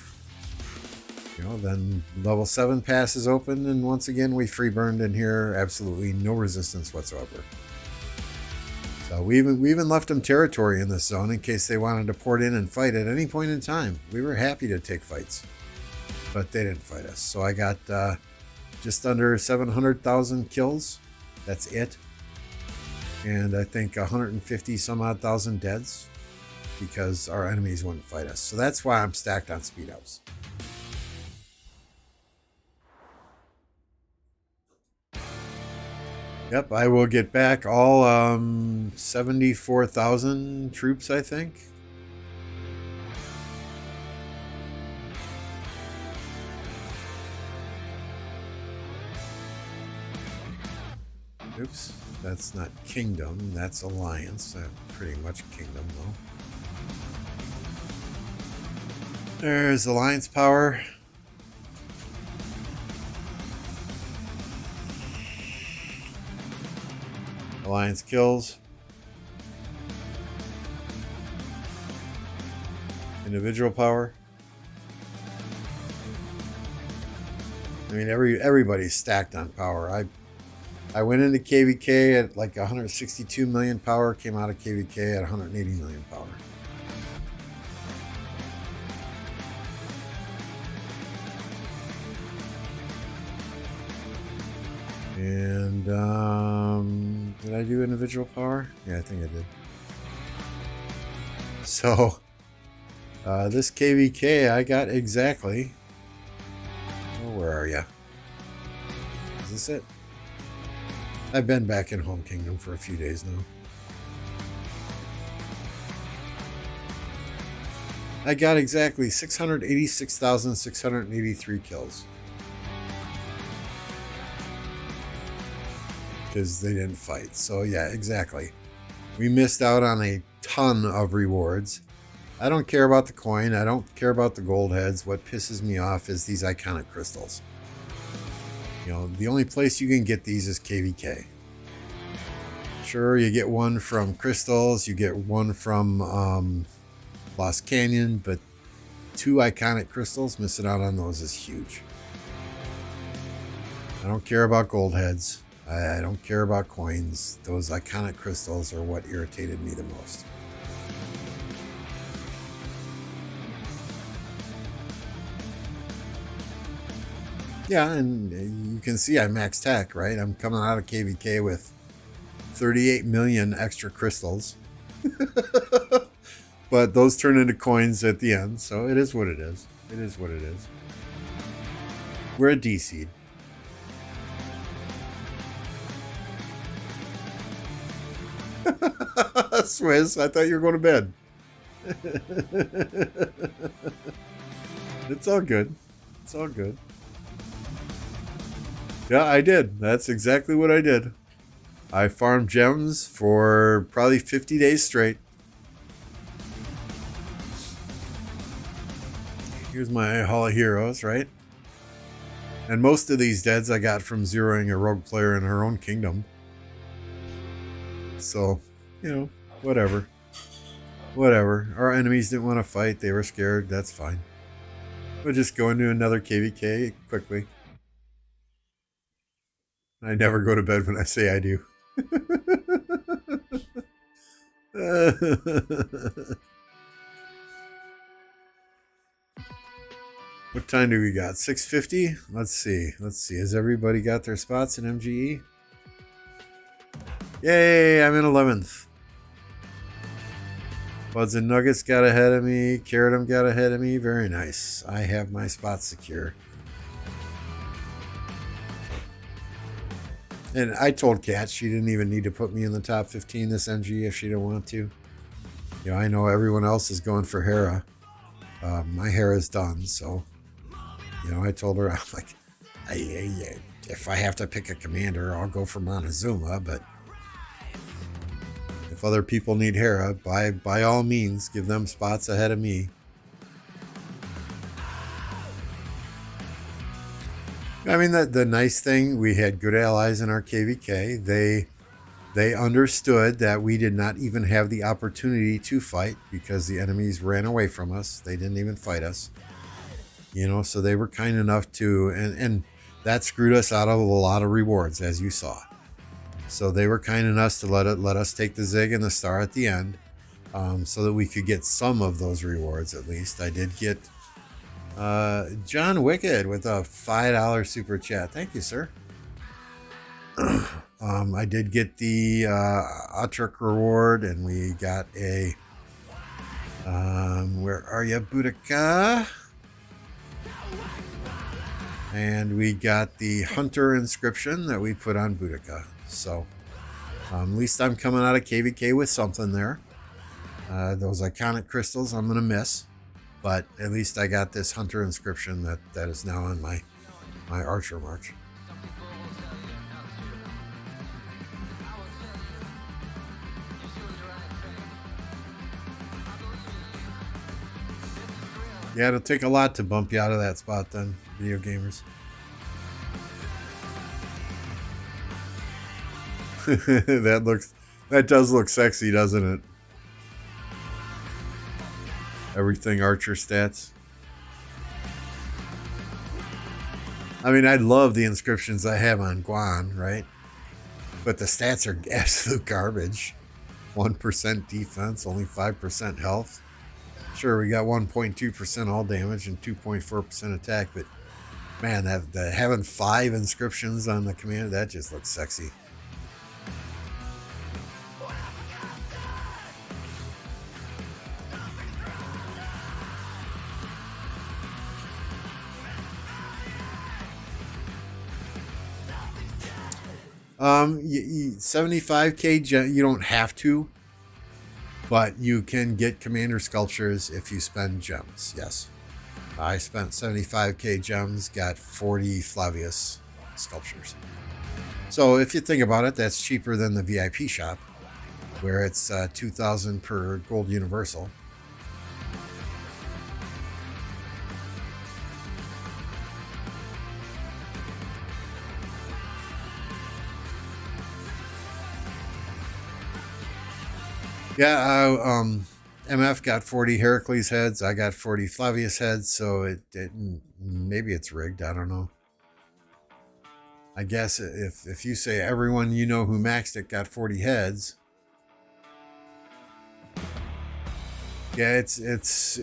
Then level 7 passes open, and once again we free burned in here. Absolutely no resistance whatsoever. So we even left them territory in this zone in case they wanted to port in and fight at any point in time. We were happy to take fights, but they didn't fight us. So I got just under 700,000 kills. That's it. And I think 150 some odd thousand deads because our enemies wouldn't fight us. So that's why I'm stacked on speed ups. Yep, I will get back all 74,000 troops, I think. Oops, that's not kingdom, that's alliance. Pretty much kingdom, though. There's alliance power. Alliance kills. Individual power. I mean, everybody's stacked on power. I went into KvK at like 162 million power, came out of KvK at 180 million power. And did I do individual power? Yeah, I think I did. So this KvK, I got exactly. Oh, where are you? Is this it? I've been back in Home Kingdom for a few days now. I got exactly 686,683 kills. Because they didn't fight. So yeah, exactly. We missed out on a ton of rewards. I don't care about the coin. I don't care about the gold heads. What pisses me off is these iconic crystals. The only place you can get these is KvK. Sure, you get one from crystals. You get one from Lost Canyon. But 2 iconic crystals, missing out on those is huge. I don't care about gold heads. I don't care about coins. Those iconic crystals are what irritated me the most. Yeah, and you can see I maxed tech, right? I'm coming out of KvK with 38 million extra crystals. But those turn into coins at the end, so it is what it is. It is what it is. We're a D seed. Swizz, I thought you were going to bed. It's all good. It's all good. Yeah, I did. That's exactly what I did. I farmed gems for probably 50 days straight. Here's my Hall of Heroes, right? And most of these deads I got from zeroing a rogue player in her own kingdom. So, whatever. Whatever. Our enemies didn't want to fight. They were scared. That's fine. We'll just go into another KvK quickly. I never go to bed when I say I do. What time do we got? 6:50? Let's see. Has everybody got their spots in MGE? Yay, I'm in 11th. Buds and Nuggets got ahead of me. Carrotum got ahead of me. Very nice. I have my spot secure. And I told Kat she didn't even need to put me in the top 15 this MG if she didn't want to. I know everyone else is going for Hera. My Hera's done, so I told her, I'm like, if I have to pick a commander, I'll go for Montezuma, but if other people need Hera, by all means, give them spots ahead of me. I mean, the nice thing, we had good allies in our KvK. They understood that we did not even have the opportunity to fight because the enemies ran away from us. They didn't even fight us. You know, so they were kind enough to, and that screwed us out of a lot of rewards, as you saw. So they were kind enough to let us take the Zig and the Star at the end, so that we could get some of those rewards at least. I did get John Wicked with a $5 super chat. Thank you, sir. I did get the Utrick reward, and we got a where are you, Boudica? And we got the Hunter inscription that we put on Boudica. So at least I'm coming out of KvK with something there. Those iconic crystals I'm going to miss. But at least I got this Hunter inscription that is now on my Archer March. Yeah, it'll take a lot to bump you out of that spot then, video gamers. that does look sexy, doesn't it? Everything Archer stats. I mean, I love the inscriptions I have on Guan, right? But the stats are absolute garbage. 1% defense, only 5% health. Sure, we got 1.2% all damage and 2.4% attack, but man, having 5 inscriptions on the commander, that just looks sexy. You 75k, you don't have to, but you can get commander sculptures if you spend gems. Yes, I spent 75k gems, got 40 Flavius sculptures. So if you think about it, that's cheaper than the VIP shop, where it's 2,000 per gold universal. Yeah, MF got 40 Heracles heads. I got 40 Flavius heads, so it maybe it's rigged. I don't know. I guess if you say everyone you know who maxed it got 40 heads, yeah, it's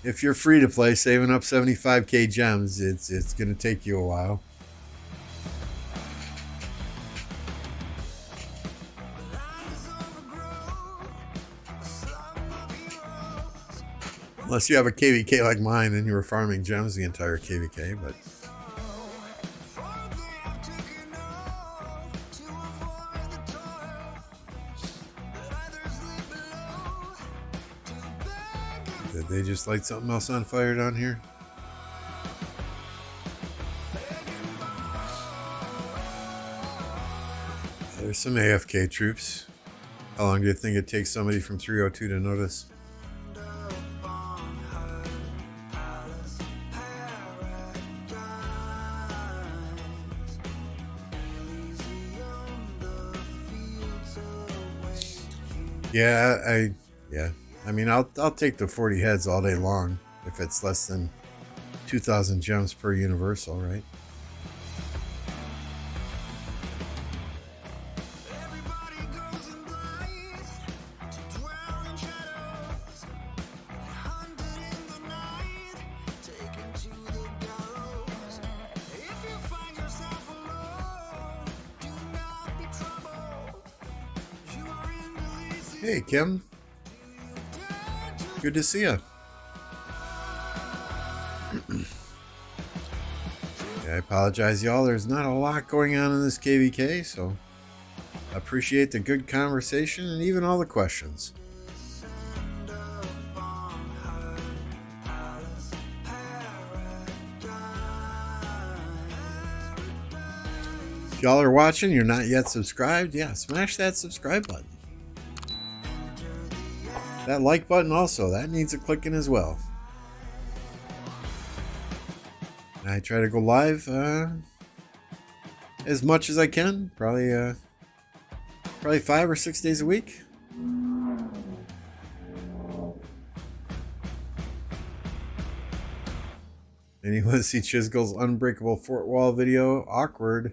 if you're free to play, saving up 75k gems, it's gonna take you a while. Unless you have a KvK like mine and you were farming gems the entire KvK, but did they just light something else on fire down here? There's some AFK troops. How long do you think it takes somebody from 302 to notice? Yeah, I mean, I'll take the 40 heads all day long if it's less than 2,000 gems per universal, right? Hey, Kim. Good to see you. Yeah, I apologize, y'all. There's not a lot going on in this KvK, so I appreciate the good conversation and even all the questions. If y'all are watching, you're not yet subscribed, yeah, smash that subscribe button. That like button also, that needs a clicking as well. I try to go live as much as I can. Probably 5 or 6 days a week. And you want to see Chisgle's unbreakable fort wall video? Awkward.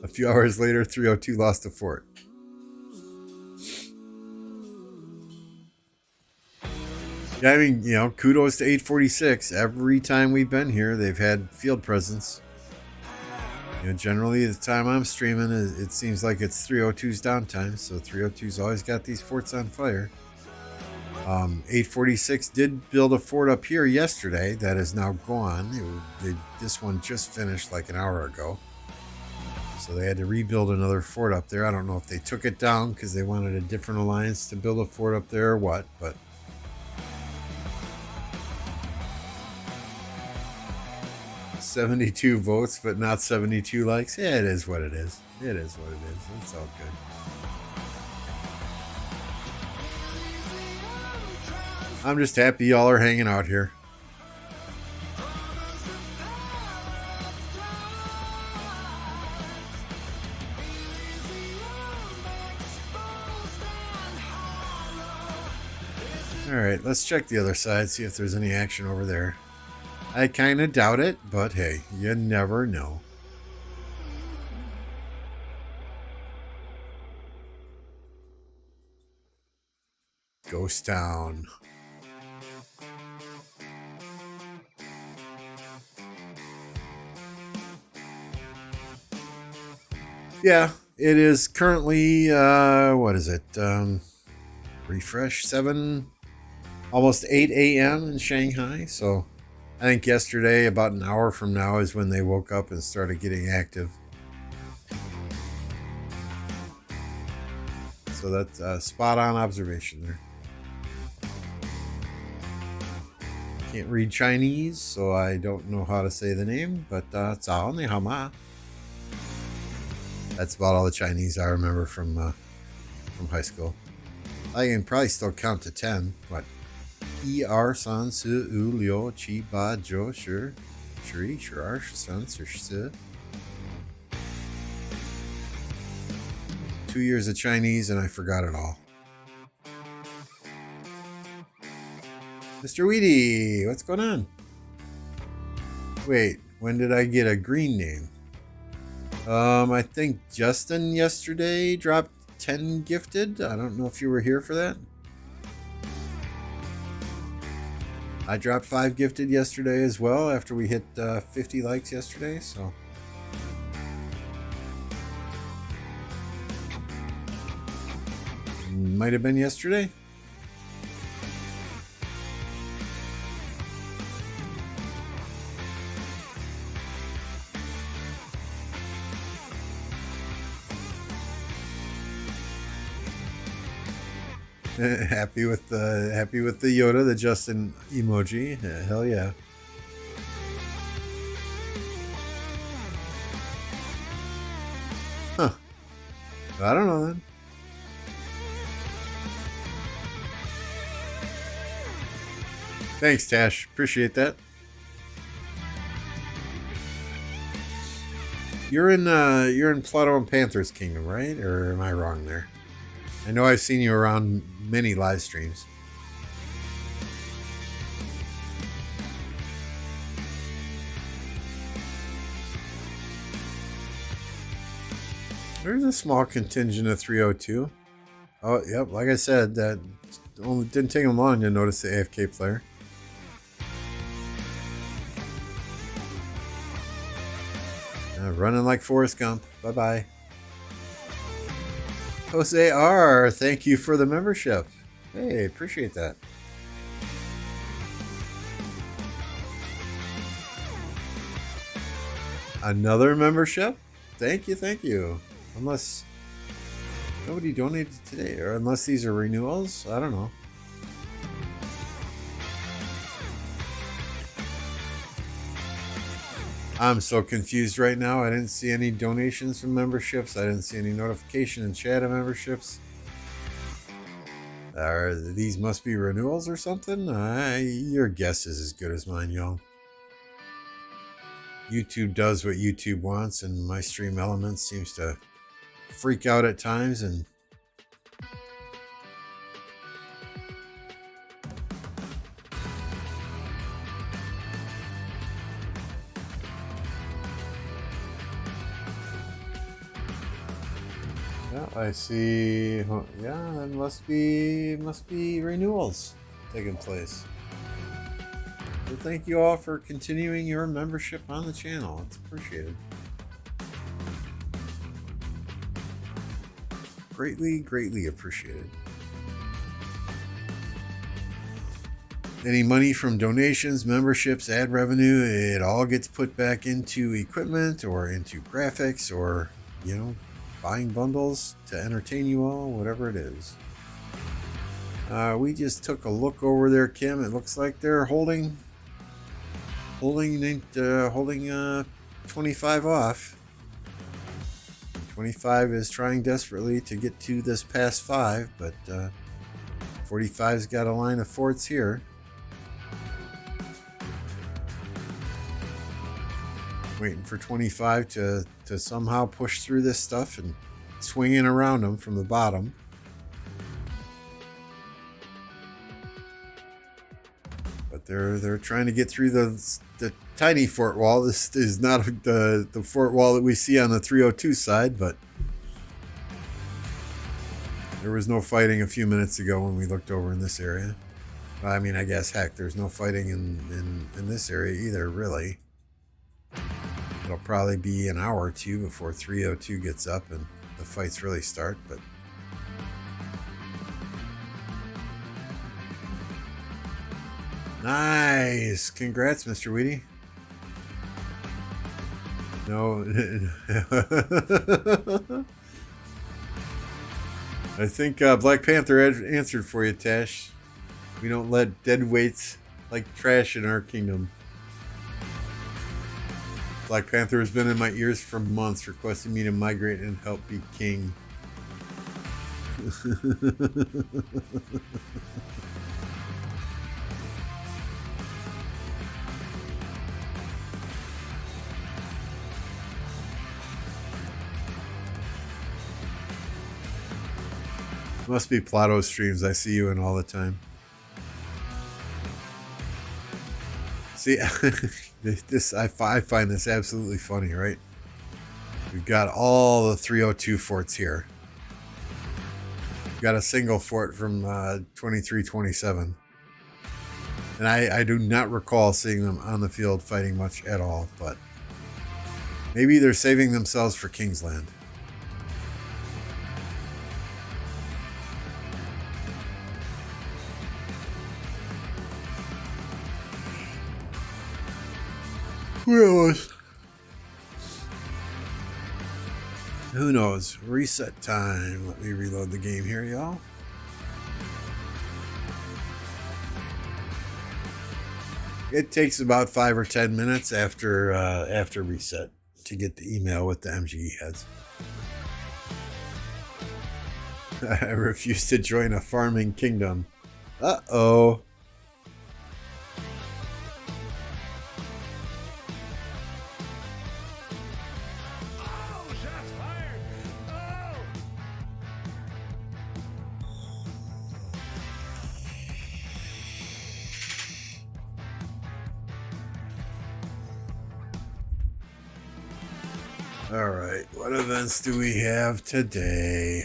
A few hours later, 302 lost the fort. Yeah, I mean, you know, kudos to 846. Every time we've been here, they've had field presence. You know, generally, the time I'm streaming, it seems like it's 302's downtime. So 302's always got these forts on fire. 846 did build a fort up here yesterday that is now gone. This one just finished like an hour ago. So they had to rebuild another fort up there. I don't know if they took it down because they wanted a different alliance to build a fort up there or what, but 72 votes, but not 72 likes. Yeah, it is what it is. It is what it is. It's all good. I'm just happy y'all are hanging out here. Alright, let's check the other side, see if there's any action over there. I kind of doubt it, but hey, you never know. Ghost Town. Yeah, it is currently, what is it? Refresh 7, almost 8 a.m. in Shanghai. So I think yesterday, about an hour from now, is when they woke up and started getting active. So that's a spot on observation there. Can't read Chinese, so I don't know how to say the name, but Cao Ni Hao Ma. That's about all the Chinese I remember from high school. I can probably still count to 10. What? 1 2 3 4 5 6 7 8 9 10 11 12 13 14 15. 2 years of Chinese and I forgot it all. Mr. Weedy, what's going on? Wait, when did I get a green name? I think Justin yesterday dropped 10 gifted. I don't know if you were here for that. I dropped 5 gifted yesterday as well after we hit 50 likes yesterday, so. Might have been yesterday. happy with the Yoda, the Justin emoji. Hell yeah. Huh. I don't know then. Thanks, Tash. Appreciate that. You're in Pluto and Panther's Kingdom, right? Or am I wrong there? I know I've seen you around many live streams. There's a small contingent of 302. Oh, yep. Like I said, that only didn't take them long to notice the AFK player. Running like Forrest Gump. Bye-bye. Jose R, thank you for the membership. Hey, appreciate that. Another membership? Thank you, thank you. Unless nobody donated today, or unless these are renewals, I don't know. I'm so confused right now. I didn't see any donations from memberships. I didn't see any notification in chat of memberships. These must be renewals or something? Your guess is as good as mine, y'all. YouTube does what YouTube wants, and my stream element seems to freak out at times. And yeah, I see. Yeah, that must be renewals taking place. So thank you all for continuing your membership on the channel. It's appreciated. Greatly, greatly appreciated. Any money from donations, memberships, ad revenue, it all gets put back into equipment or into graphics or, you know, buying bundles to entertain you all, whatever it is. We just took a look over there, Kim. It looks like they're holding 25 off. 25 is trying desperately to get to this past 5, but 45's got a line of forts here. Waiting for 25 to somehow push through this stuff and swing in around them from the bottom. But they're trying to get through the tiny fort wall. This is not the fort wall that we see on the 302 side, but there was no fighting a few minutes ago when we looked over in this area. I mean, I guess, heck, there's no fighting in this area either, really. It'll probably be an hour or two before 302 gets up and the fights really start, but nice. Congrats, Mr. Weedy. No. I think Black Panther answered for you, Tash. We don't let dead weights like trash in our kingdom. Black Panther has been in my ears for months, requesting me to migrate and help be king. Must be Plato streams. I see you in all the time. See, I find this absolutely funny, right? We've got all the 302 forts here. We've got a single fort from 2327. And I do not recall seeing them on the field fighting much at all, but maybe they're saving themselves for Kingsland. Who knows? Reset time. Let me reload the game here, y'all. It takes about 5 or 10 minutes after reset to get the email with the MGE heads. I refuse to join a farming kingdom. Uh-oh. All right, what events do we have today?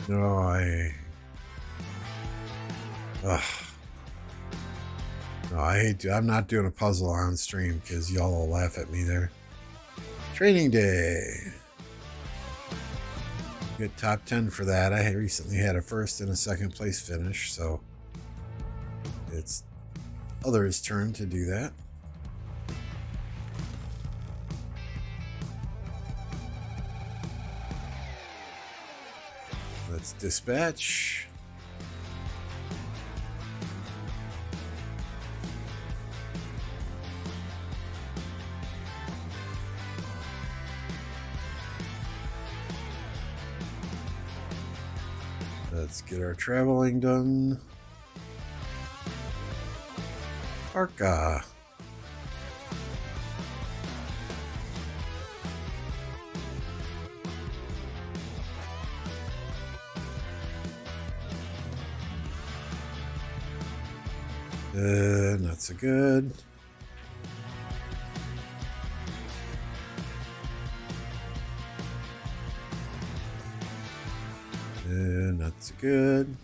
No, No, I hate to. I'm not doing a puzzle on stream because y'all will laugh at me there. Training day. Get top 10 for that. I recently had a first and a second place finish, so it's others' turn to do that. Let's dispatch. Let's get our traveling done. Arca. Not so good. Not so good.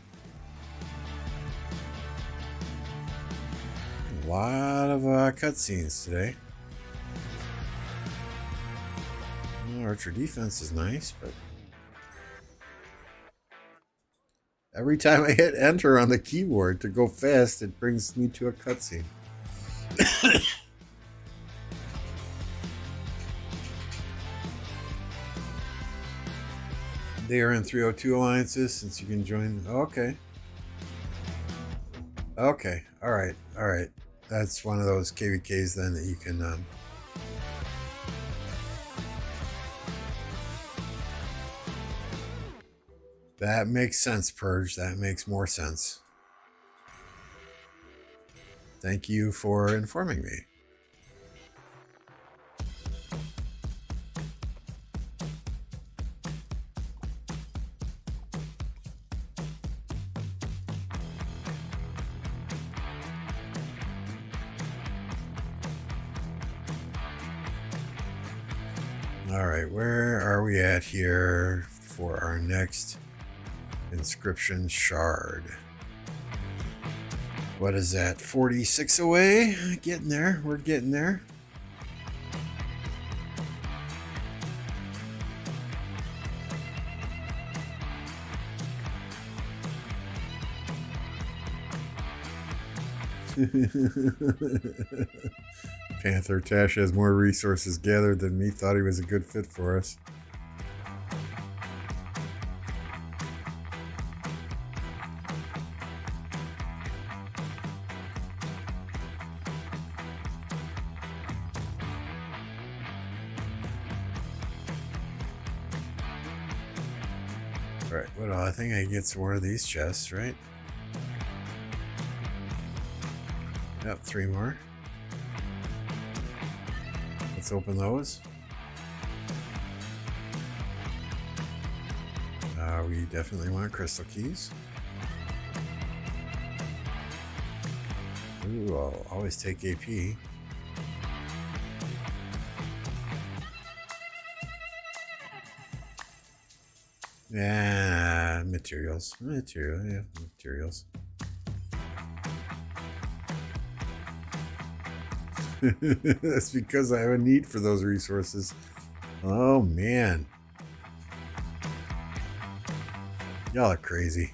A lot of cutscenes today. Well, Archer defense is nice, but every time I hit enter on the keyboard to go fast, it brings me to a cutscene. They are in 302 alliances since you can join. Okay. Okay. All right. All right. That's one of those KvKs then that you can. That makes sense, Purge. That makes more sense. Thank you for informing me. All right, where are we at here for our next inscription shard? What is that? 46 away? Getting there. We're getting there. Panther Tash has more resources gathered than me. Thought he was a good fit for us. Alright, what I think I get some more of these chests, right? Yep, 3 more. Let's open those. We definitely want crystal keys. Ooh, I'll always take AP. Yeah, materials. Materials. That's because I have a need for those resources. Oh, man. Y'all are crazy.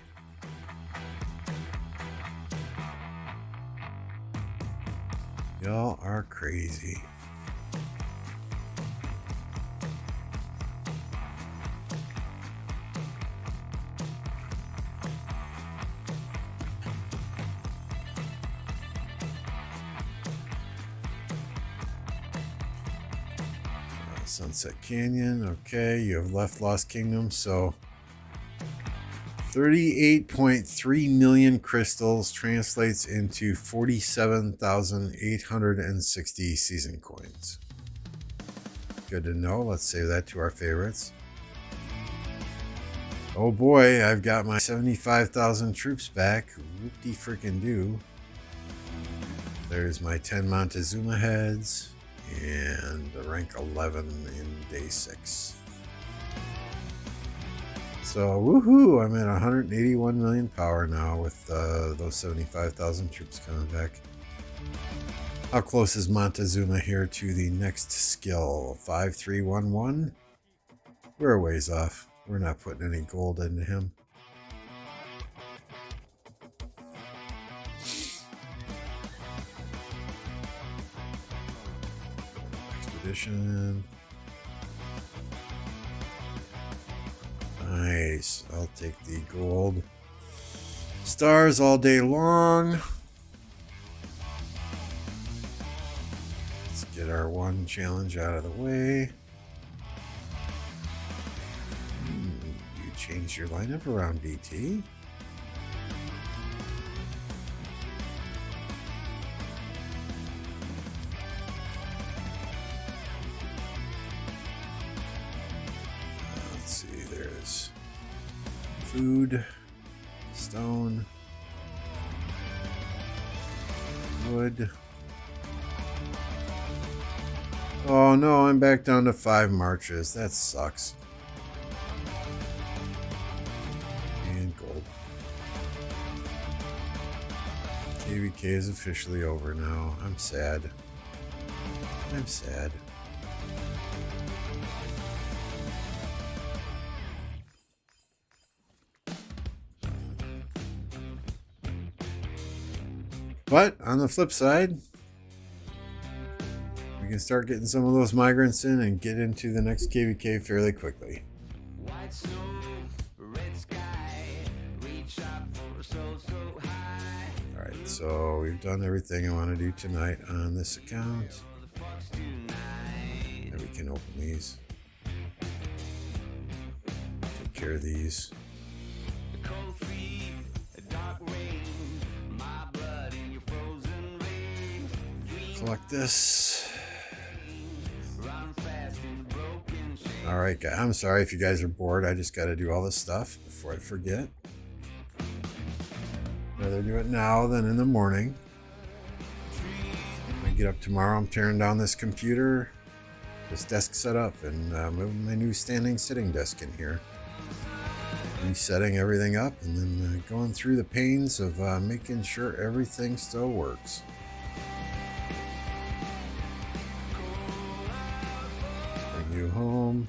Y'all are crazy. Sunset Canyon. Okay, you have left Lost Kingdom, so 38.3 million crystals translates into 47,860 season coins. Good to know. Let's save that to our favorites. Oh boy, I've got my 75,000 troops back. Whoop-de freaking do. There's my 10 Montezuma heads and the rank 11 in day 6. So, woohoo! I'm at 181 million power now with those 75,000 troops coming back. How close is Montezuma here to the next skill? 5311? We're a ways off. We're not putting any gold into him. Expedition. Nice. I'll take the gold. Stars all day long. Let's get our one challenge out of the way. You change your lineup around, BT. Let's see, there's food, stone, wood. Oh no, I'm back down to 5 marches. That sucks. And gold. KvK is officially over now. I'm sad. I'm sad. But on the flip side, we can start getting some of those migrants in and get into the next KvK fairly quickly. White snow, red sky, reach up for so high. All right, so we've done everything I want to do tonight on this account. And we can open these. Take care of these. Collect this. Alright, guys. I'm sorry if you guys are bored. I just got to do all this stuff before I forget. Rather do it now than in the morning. When I get up tomorrow, I'm tearing down this computer, this desk setup, and moving my new standing sitting desk in here. Resetting everything up, and then going through the pains of making sure everything still works. Bring you home.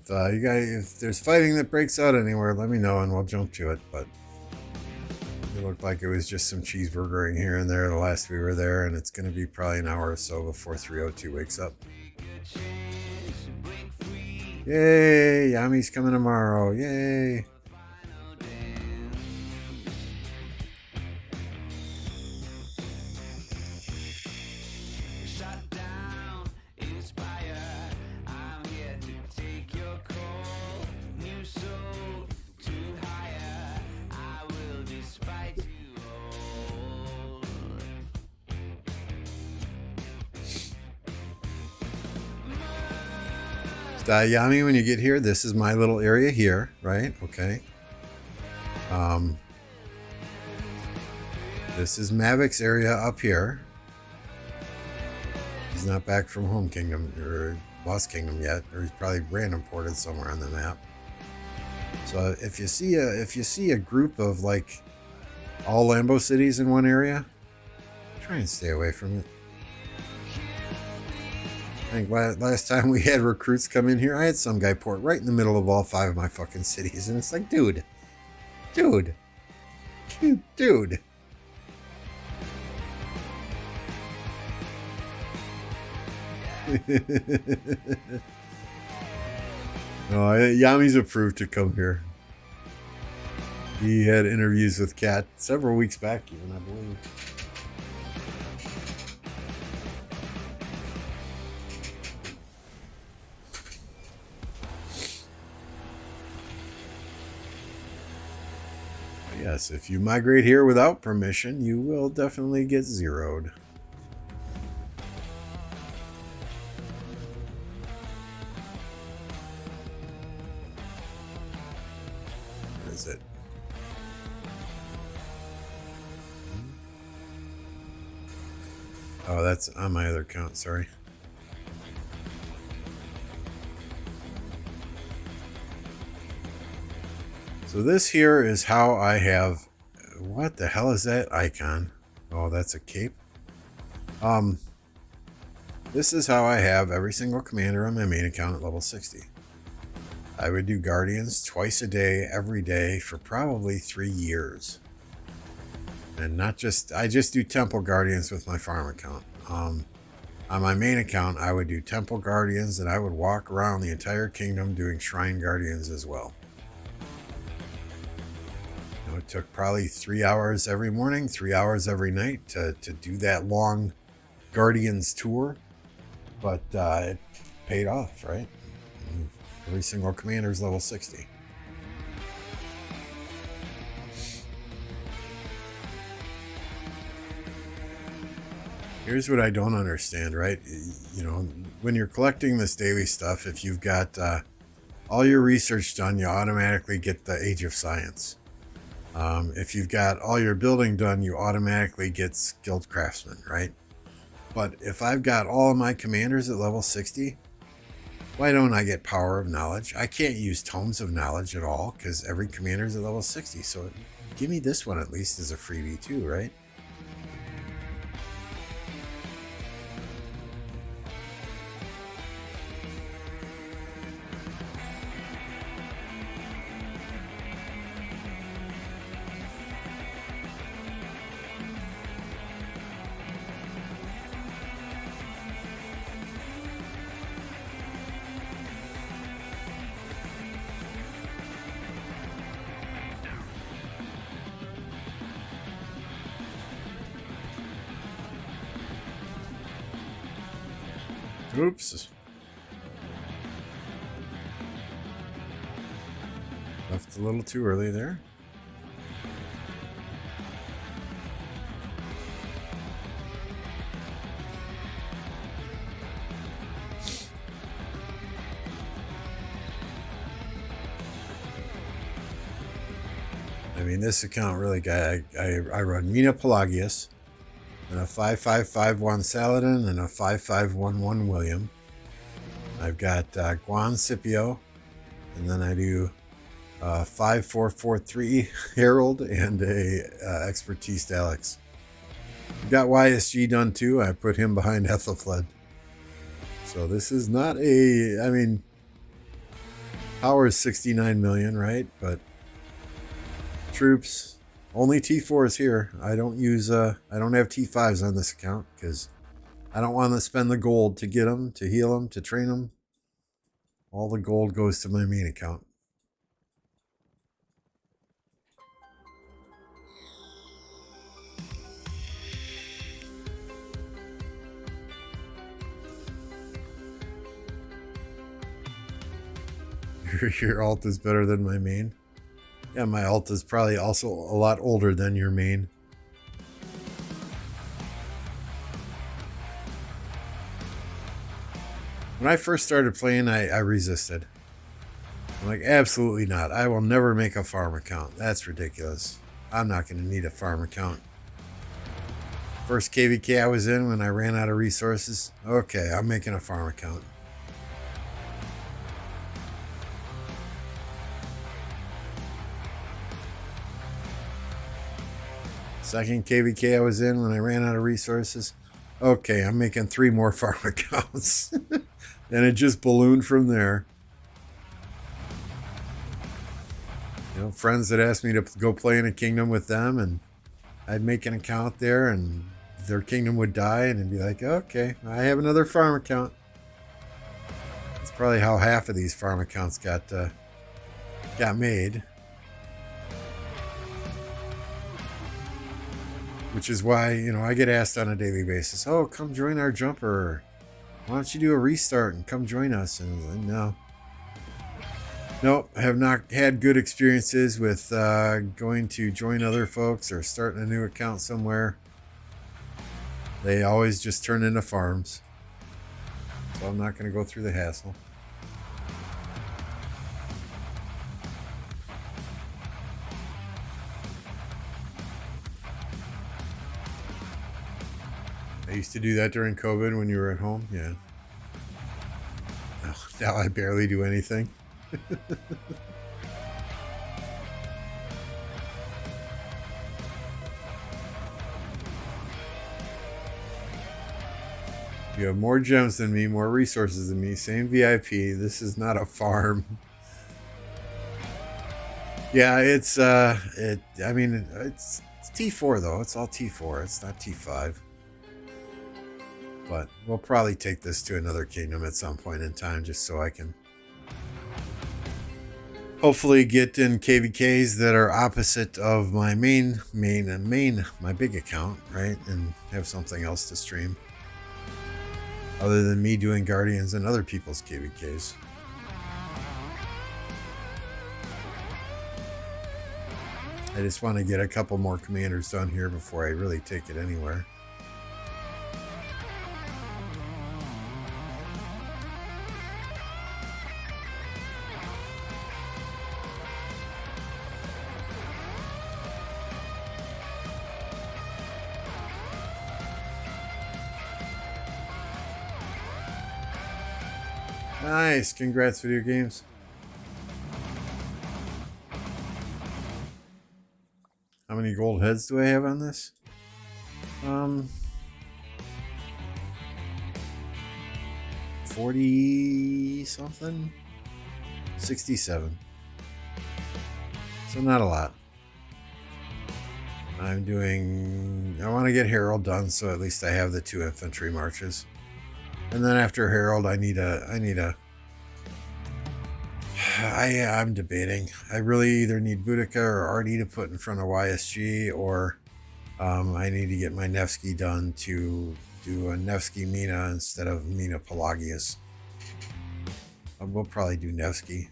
If there's fighting that breaks out anywhere, let me know and we'll jump to it. But it looked like it was just some cheeseburgering here and there the last we were there, and it's going to be probably an hour or so before 302 wakes up. Yay! Yami's coming tomorrow. Yay! Yami, when you get here, this is my little area here, right? Okay. This is Mavic's area up here. He's not back from Home Kingdom or Lost Kingdom yet, or he's probably random ported somewhere on the map. So if you see a group of like all Lambo cities in one area, try and stay away from it. I think last time we had recruits come in here, I had some guy port right in the middle of all 5 of my fucking cities. And it's like, dude. No, Yami's approved to come here. He had interviews with Kat several weeks back even, I believe. Yes, if you migrate here without permission, you will definitely get zeroed. Where is it? Oh, that's on my other account, sorry. So this here is how I have, what the hell is that icon? Oh, that's a cape. This is how I have every single commander on my main account at level 60. I would do Guardians twice a day, every day for probably 3 years. And I just do Temple Guardians with my farm account. On my main account, I would do Temple Guardians, and I would walk around the entire kingdom doing Shrine Guardians as well. It took probably 3 hours every morning, 3 hours every night to do that long Guardians tour, but it paid off, right? Every single commander is level 60. Here's what I don't understand, right? You know, when you're collecting this daily stuff, if you've got all your research done, you automatically get the Age of Science. If you've got all your building done, you automatically get Skilled Craftsman, right? But if I've got all of my commanders at level 60, why don't I get Power of Knowledge? I can't use Tomes of Knowledge at all because every commander is at level 60. So give me this one at least as a freebie too, right? Oops. Left a little too early there. I mean, this account really got... I run Mina Pelagius, and a 5551 Saladin, and a 5511 William. I've got Guan Scipio, and then I do 5443 Harold, and a Expertise Alex. Got YSG done too. I put him behind Ethelfled. So this is not a... I mean, power is 69 million, right? But troops... Only T4s here. I don't use, I don't have T5s on this account because I don't want to spend the gold to get them, to heal them, to train them. All the gold goes to my main account. Your alt is better than my main. Yeah, my alt is probably also a lot older than your main. When I first started playing, I resisted. I'm like, absolutely not. I will never make a farm account. That's ridiculous. I'm not going to need a farm account. First KvK I was in when I ran out of resources. Okay, I'm making a farm account. Second KvK I was in when I ran out of resources. Okay, I'm making 3 more farm accounts. And it just ballooned from there. You know, friends that asked me to go play in a kingdom with them, and I'd make an account there, and their kingdom would die, and it'd be like, okay, I have another farm account. That's probably how half of these farm accounts got made. Which is why, you know, I get asked on a daily basis, oh, come join our jumper. Why don't you do a restart and come join us? And I was like, no. Nope, I have not had good experiences with going to join other folks or starting a new account somewhere. They always just turn into farms. So I'm not going to go through the hassle. I used to do that during COVID when you were at home. Yeah. Now I barely do anything. You have more gems than me, more resources than me, same VIP. This is not a farm. Yeah, it's I mean, it's T4 though. It's all T4. It's not T5. But we'll probably take this to another kingdom at some point in time, just so I can hopefully get in KvKs that are opposite of my main, my big account, right? And have something else to stream other than me doing Guardians and other people's KvKs. I just want to get a couple more commanders done here before I really take it anywhere. Nice, congrats video games. How many gold heads do I have on this? 40 something? 67. So not a lot. I want to get Herald done, so at least I have the 2 infantry marches. And then after Herald, I'm debating. I really either need Boudica or RD to put in front of YSG, or I need to get my Nevsky done to do a Nevsky Mina instead of Mina Pelagius. We'll probably do Nevsky.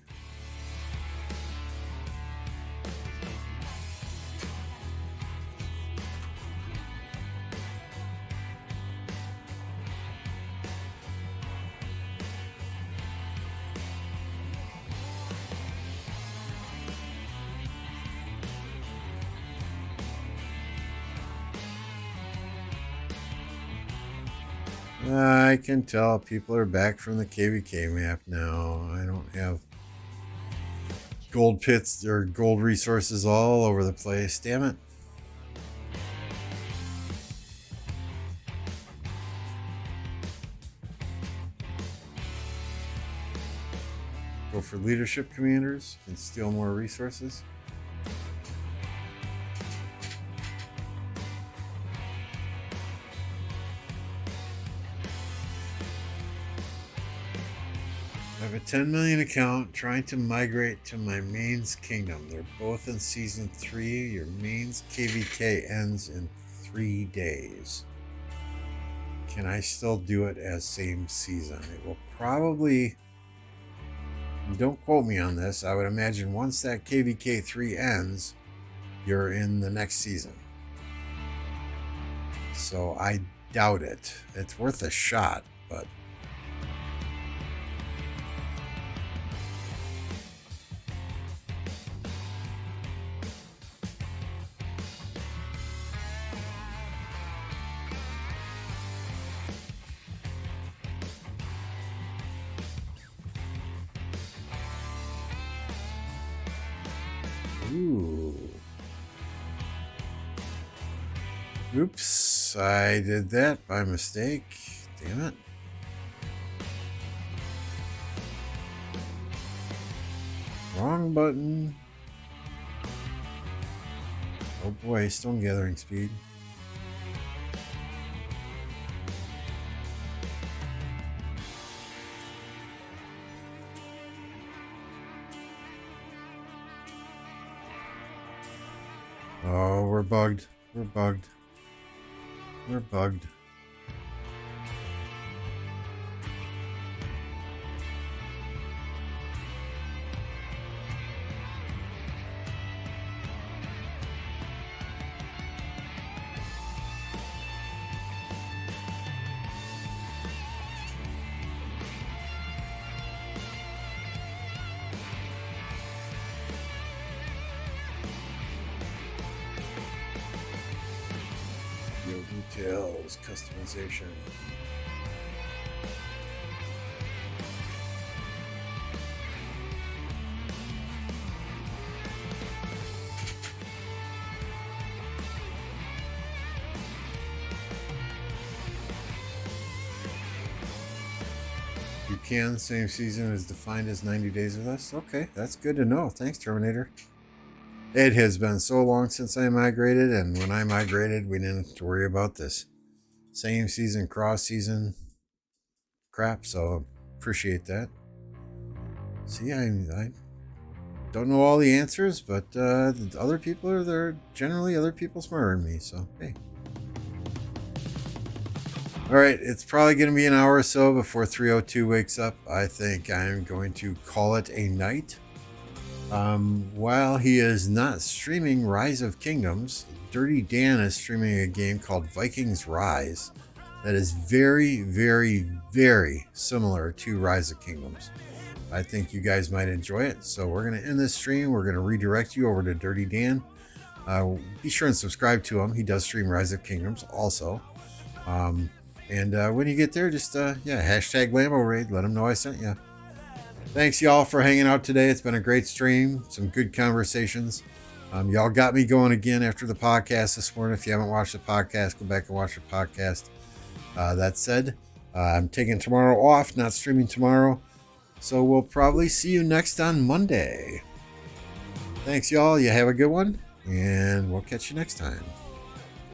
I can tell people are back from the KvK map now. I don't have gold pits or gold resources all over the place. Damn it. Go for leadership commanders and steal more resources. I have a 10 million account trying to migrate to my mains kingdom. They're both in season 3. Your mains KvK ends in 3 days. Can I still do it as same season? It will probably, don't quote me on this, I would imagine once that KvK 3 ends, you're in the next season. So I doubt it. It's worth a shot, but ooh. Oops, I did that by mistake. Damn it. Wrong button. Oh boy, stone gathering speed. Oh, we're bugged. We're bugged. We're bugged. Details, customization. You can, same season is defined as 90 days with us. Okay, that's good to know. Thanks, Terminator. It has been so long since I migrated, and when I migrated, we didn't have to worry about this. same season, cross season crap. So appreciate that. See, I don't know all the answers, but other people are there. Generally, other people smarter than me. So hey. All right, it's probably going to be an hour or so before 302 wakes up. I think I'm going to call it a night. While he is not streaming Rise of Kingdoms, Dirty Dan is streaming a game called Vikings Rise that is very, very, very similar to Rise of Kingdoms. I think you guys might enjoy it. So we're going to end this stream. We're going to redirect you over to Dirty Dan. Be sure and subscribe to him. He does stream Rise of Kingdoms also. And when you get there, just, hashtag Lambo Raid. Let them know I sent you. Thanks, y'all, for hanging out today. It's been a great stream. Some good conversations. Y'all got me going again after the podcast this morning. If you haven't watched the podcast, go back and watch the podcast. That said, I'm taking tomorrow off, not streaming tomorrow. So we'll probably see you next on Monday. Thanks, y'all. You have a good one, and we'll catch you next time.